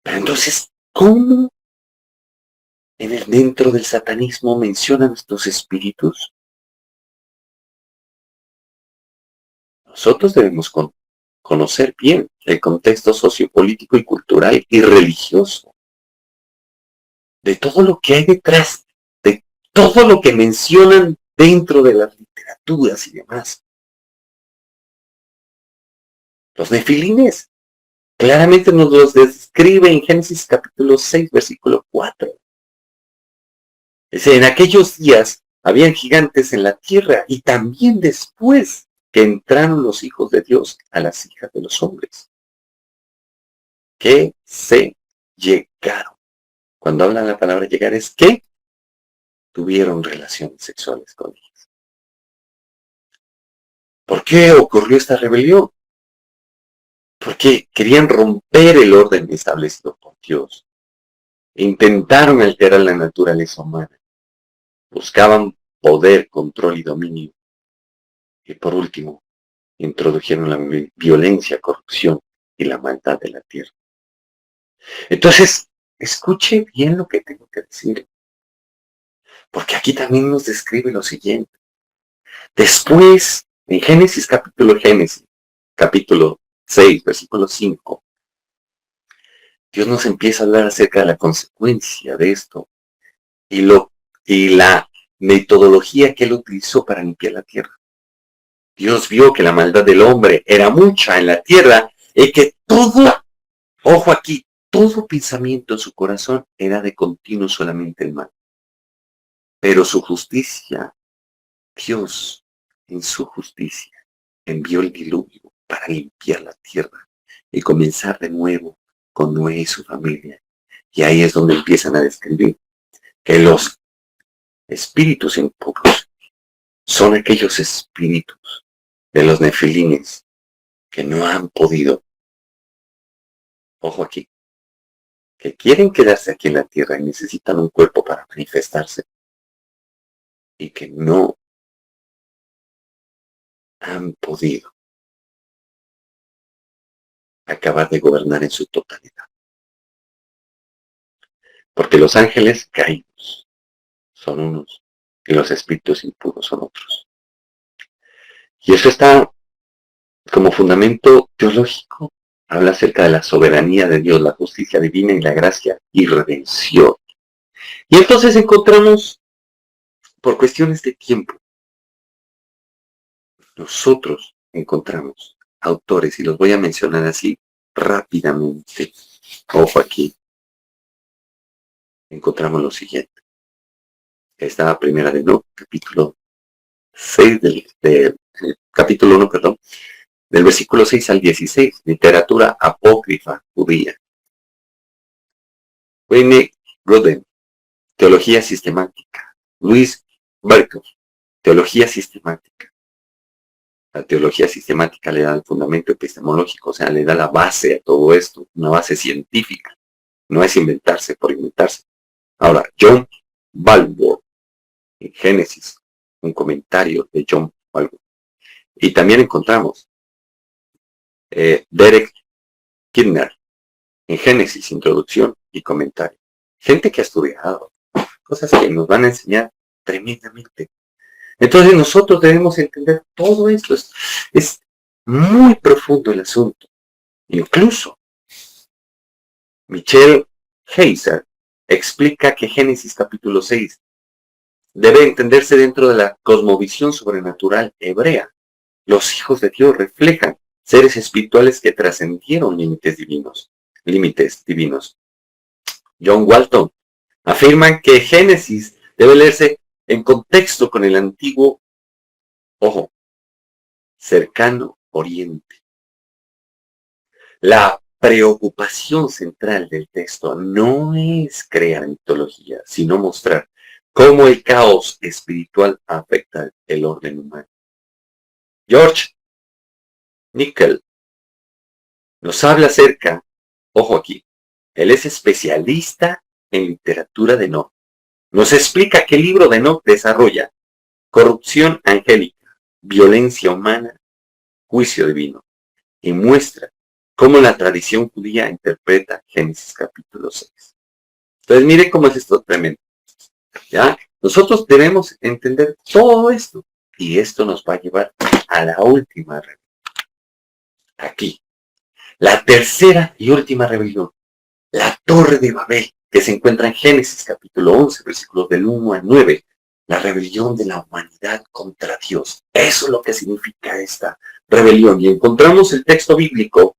Pero entonces, ¿cómo dentro del satanismo mencionan estos espíritus? Nosotros debemos conocer bien el contexto sociopolítico y cultural y religioso de todo lo que hay detrás, de todo lo que mencionan dentro de las literaturas y demás. Los nefilines claramente nos los describe en Génesis capítulo 6, versículo 4. Es decir, en aquellos días habían gigantes en la tierra y también después que entraron los hijos de Dios a las hijas de los hombres, que se llegaron. Cuando hablan la palabra llegar es que tuvieron relaciones sexuales con ellos. ¿Por qué ocurrió esta rebelión? Porque querían romper el orden establecido por Dios. Intentaron alterar la naturaleza humana. Buscaban poder, control y dominio. Y por último, introdujeron la violencia, corrupción y la maldad de la tierra. Entonces, escuche bien lo que tengo que decir. Porque aquí también nos describe lo siguiente. Después, en Génesis, capítulo 6, versículo 5, Dios nos empieza a hablar acerca de la consecuencia de esto y la metodología que él utilizó para limpiar la tierra. Dios vio que la maldad del hombre era mucha en la tierra y que todo, ojo aquí, todo pensamiento en su corazón era de continuo solamente el mal. Pero su justicia, Dios, en su justicia, envió el diluvio para limpiar la tierra y comenzar de nuevo con Noé y su familia. Y ahí es donde empiezan a describir que los espíritus impuros son aquellos espíritus de los nefilines que no han podido, ojo aquí, que quieren quedarse aquí en la tierra y necesitan un cuerpo para manifestarse y que no han podido acabar de gobernar en su totalidad. Porque los ángeles caídos son unos y los espíritus impuros son otros. Y eso está como fundamento teológico. Habla acerca de la soberanía de Dios, la justicia divina y la gracia y redención. Y entonces encontramos, por cuestiones de tiempo, nosotros encontramos autores, y los voy a mencionar así rápidamente. Ojo aquí. Encontramos lo siguiente. Esta primera de No, capítulo 6 capítulo 1, perdón, del versículo 6 al 16, literatura apócrifa judía. Wayne Grudem, teología sistemática. Luis Berkhoff, teología sistemática. La teología sistemática le da el fundamento epistemológico, o sea, le da la base a todo esto, una base científica. No es inventarse por inventarse. Ahora, John Balboa, en Génesis, un comentario de John Balboa. Y también encontramos Derek Kidner, en Génesis, introducción y comentario. Gente que ha estudiado, cosas que nos van a enseñar tremendamente. Entonces nosotros debemos entender todo esto. Es muy profundo el asunto. Incluso Michelle Heiser explica que Génesis capítulo 6 debe entenderse dentro de la cosmovisión sobrenatural hebrea. Los hijos de Dios reflejan seres espirituales que trascendieron límites divinos. John Walton afirma que Génesis debe leerse en contexto con el antiguo, ojo, cercano Oriente. La preocupación central del texto no es crear mitología, sino mostrar cómo el caos espiritual afecta el orden humano. George Nickel nos habla acerca, ojo aquí, él es especialista en literatura de Enoch. Nos explica que el libro de Enoch desarrolla corrupción angélica, violencia humana, juicio divino, y muestra cómo la tradición judía interpreta Génesis capítulo 6. Entonces, mire cómo es esto tremendo. ¿Ya? Nosotros debemos entender todo esto, y esto nos va a llevar a la última rebelión. Aquí, la tercera y última rebelión, la Torre de Babel, que se encuentra en Génesis capítulo 11, versículos del 1 al 9, la rebelión de la humanidad contra Dios. Eso es lo que significa esta rebelión. Y encontramos el texto bíblico,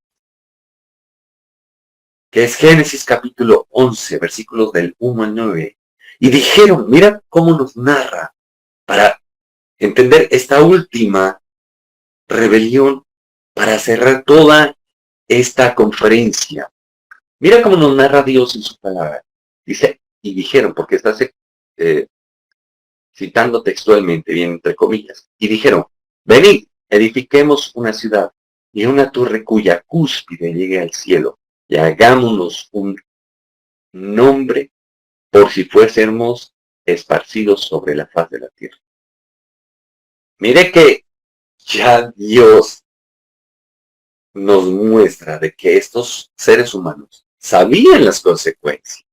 que es Génesis capítulo 11, versículos del 1 al 9. Y dijeron, mira cómo nos narra para entender esta última rebelión, para cerrar toda esta conferencia. Mira cómo nos narra Dios en su palabra. Dice, y dijeron, porque está citando textualmente, bien entre comillas, y dijeron, venid, edifiquemos una ciudad y una torre cuya cúspide llegue al cielo, y hagámonos un nombre por si fuésemos esparcidos sobre la faz de la tierra. Mire que ya Dios nos muestra de que estos seres humanos sabían las consecuencias.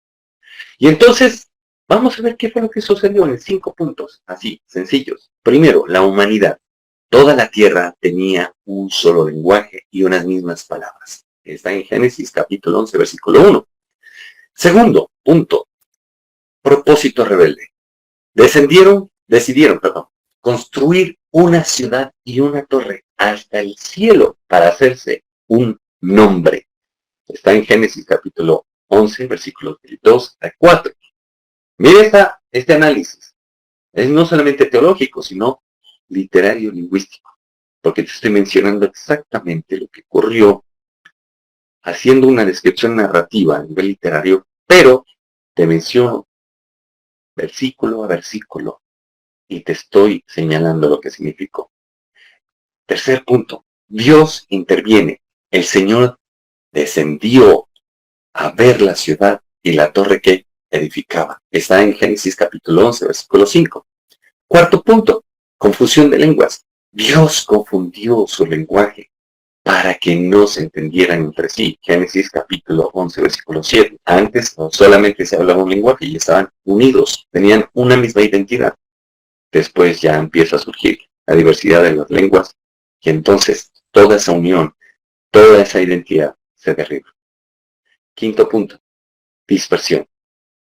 Y entonces, vamos a ver qué fue lo que sucedió en 5 puntos, así, sencillos. Primero, la humanidad. Toda la tierra tenía un solo lenguaje y unas mismas palabras. Está en Génesis capítulo 11, versículo 1. Segundo punto, propósito rebelde. Decidieron, construir una ciudad y una torre hasta el cielo para hacerse un nombre. Está en Génesis capítulo 11, versículos 2 a 4. Mire este análisis. Es no solamente teológico, sino literario lingüístico. Porque te estoy mencionando exactamente lo que ocurrió, haciendo una descripción narrativa a nivel literario, pero te menciono versículo a versículo y te estoy señalando lo que significó. Tercer punto, Dios interviene. El Señor descendió a ver la ciudad y la torre que edificaba. Está en Génesis capítulo 11, versículo 5. Cuarto punto, confusión de lenguas. Dios confundió su lenguaje para que no se entendieran entre sí. Génesis capítulo 11, versículo 7. Antes solamente se hablaba un lenguaje y estaban unidos, tenían una misma identidad. Después ya empieza a surgir la diversidad de las lenguas y entonces toda esa unión, toda esa identidad se derriba. Quinto punto, dispersión.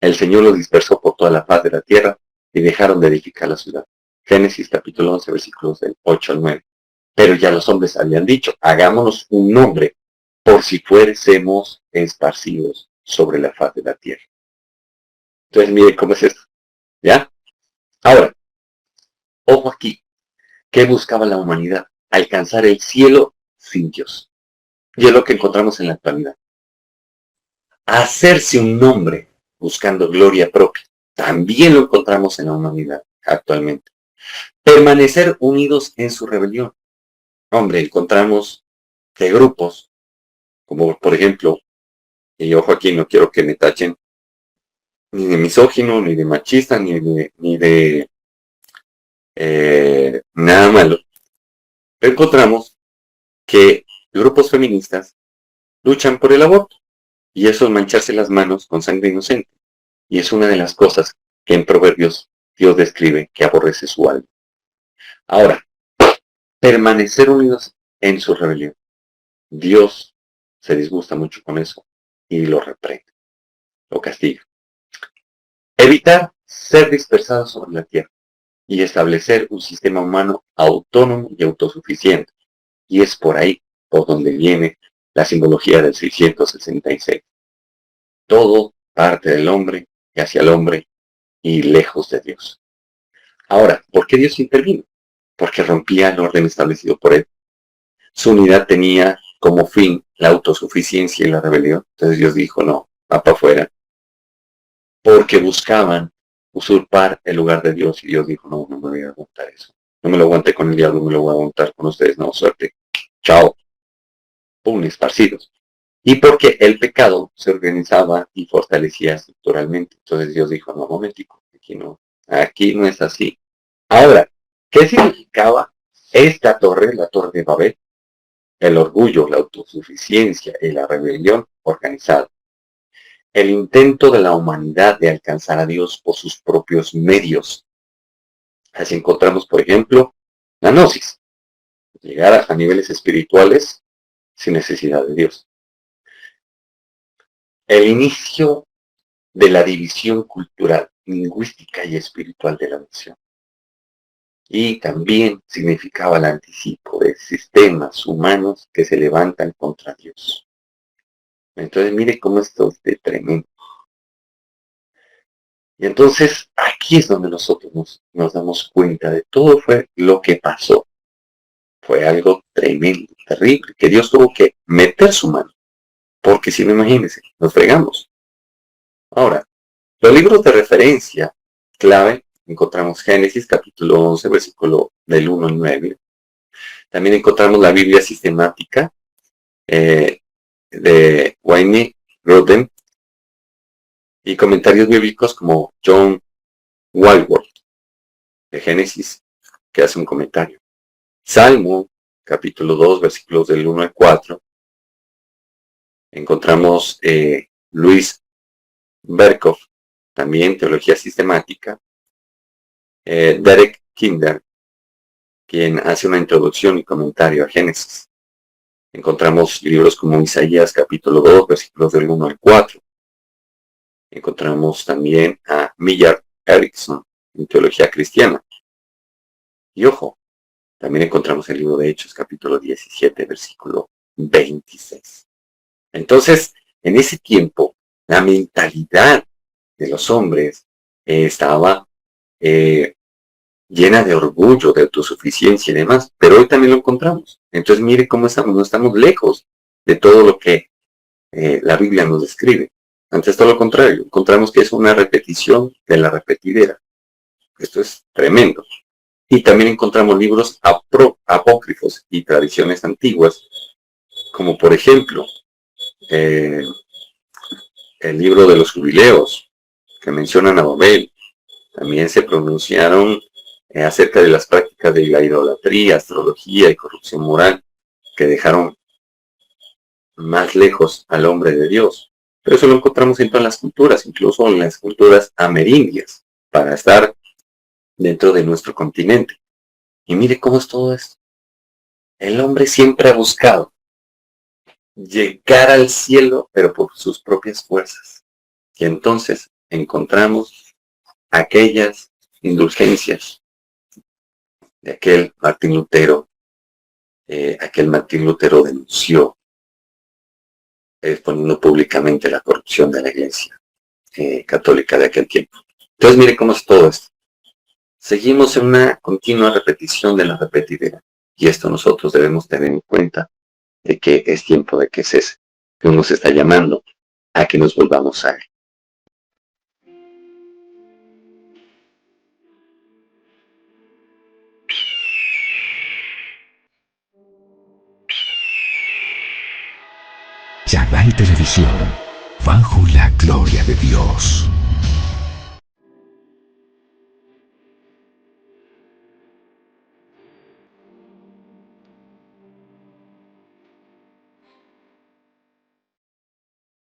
El Señor los dispersó por toda la faz de la tierra y dejaron de edificar la ciudad. Génesis capítulo 11, versículos del 8 al 9. Pero ya los hombres habían dicho, hagámonos un nombre por si fuésemos esparcidos sobre la faz de la tierra. Entonces miren cómo es esto. ¿Ya? Ahora, ojo aquí. ¿Qué buscaba la humanidad? Alcanzar el cielo sin Dios. Y es lo que encontramos en la actualidad. Hacerse un nombre buscando gloria propia. También lo encontramos en la humanidad actualmente. Permanecer unidos en su rebelión. Hombre, encontramos de grupos, como por ejemplo, y ojo aquí, no quiero que me tachen ni de misógino, ni de machista, ni de nada malo. Pero encontramos que grupos feministas luchan por el aborto. Y eso es mancharse las manos con sangre inocente. Y es una de las cosas que en Proverbios Dios describe que aborrece su alma. Ahora, permanecer unidos en su rebelión. Dios se disgusta mucho con eso y lo reprende, lo castiga. Evitar ser dispersados sobre la tierra y establecer un sistema humano autónomo y autosuficiente. Y es por ahí por donde viene la simbología del 666. Todo parte del hombre y hacia el hombre y lejos de Dios. Ahora, ¿por qué Dios intervino? Porque rompía el orden establecido por él. Su unidad tenía como fin la autosuficiencia y la rebelión. Entonces Dios dijo, no, va para afuera. Porque buscaban usurpar el lugar de Dios y Dios dijo, no, no me voy a aguantar eso. No me lo aguanté con el diablo, me lo voy a aguantar con ustedes. No, suerte. Chao. Pum, esparcidos. Y porque el pecado se organizaba y fortalecía estructuralmente. Entonces Dios dijo, no, momentico, aquí no es así. Ahora, ¿qué significaba esta torre, la torre de Babel? El orgullo, la autosuficiencia y la rebelión organizada. El intento de la humanidad de alcanzar a Dios por sus propios medios. Así encontramos, por ejemplo, la gnosis. Llegar a niveles espirituales sin necesidad de Dios. El inicio de la división cultural, lingüística y espiritual de la nación. Y también significaba el anticipo de sistemas humanos que se levantan contra Dios. Entonces mire cómo esto es de tremendo. Y entonces aquí es donde nosotros nos damos cuenta de todo fue lo que pasó. Fue algo tremendo, terrible, que Dios tuvo que meter su mano. Porque si no, imagínense, nos fregamos. Ahora, los libros de referencia clave, encontramos Génesis capítulo 11, versículo del 1 al 9, También encontramos la Biblia sistemática de Wayne Grudem y comentarios bíblicos como John Walworth de Génesis, que hace un comentario. Salmo, capítulo 2, versículos del 1 al 4. Encontramos Luis Berkhoff, también teología sistemática. Derek Kinder, quien hace una introducción y comentario a Génesis. Encontramos libros como Isaías, capítulo 2, versículos del 1 al 4. Encontramos también a Millard Erickson, en teología cristiana. Y ojo, también encontramos el libro de Hechos, capítulo 17, versículo 26. Entonces, en ese tiempo, la mentalidad de los hombres estaba llena de orgullo, de autosuficiencia y demás, pero hoy también lo encontramos. Entonces, mire cómo estamos, no estamos lejos de todo lo que la Biblia nos describe. Antes todo lo contrario, encontramos que es una repetición de la repetidera. Esto es tremendo. Y también encontramos libros apócrifos y tradiciones antiguas, como por ejemplo, el libro de los jubileos, que mencionan a Babel. También se pronunciaron acerca de las prácticas de la idolatría, astrología y corrupción moral, que dejaron más lejos al hombre de Dios. Pero eso lo encontramos en todas las culturas, incluso en las culturas amerindias, para estar dentro de nuestro continente. Y mire cómo es todo esto. El hombre siempre ha buscado llegar al cielo, pero por sus propias fuerzas. Y entonces encontramos aquellas indulgencias de aquel Martín Lutero. Aquel Martín Lutero denunció, exponiendo públicamente la corrupción de la Iglesia católica de aquel tiempo. Entonces mire cómo es todo esto. Seguimos en una continua repetición de la repetidera. Y esto nosotros debemos tener en cuenta de que es tiempo de que cese, que nos está llamando a que nos volvamos a él. Chagall Televisión, bajo la gloria de Dios.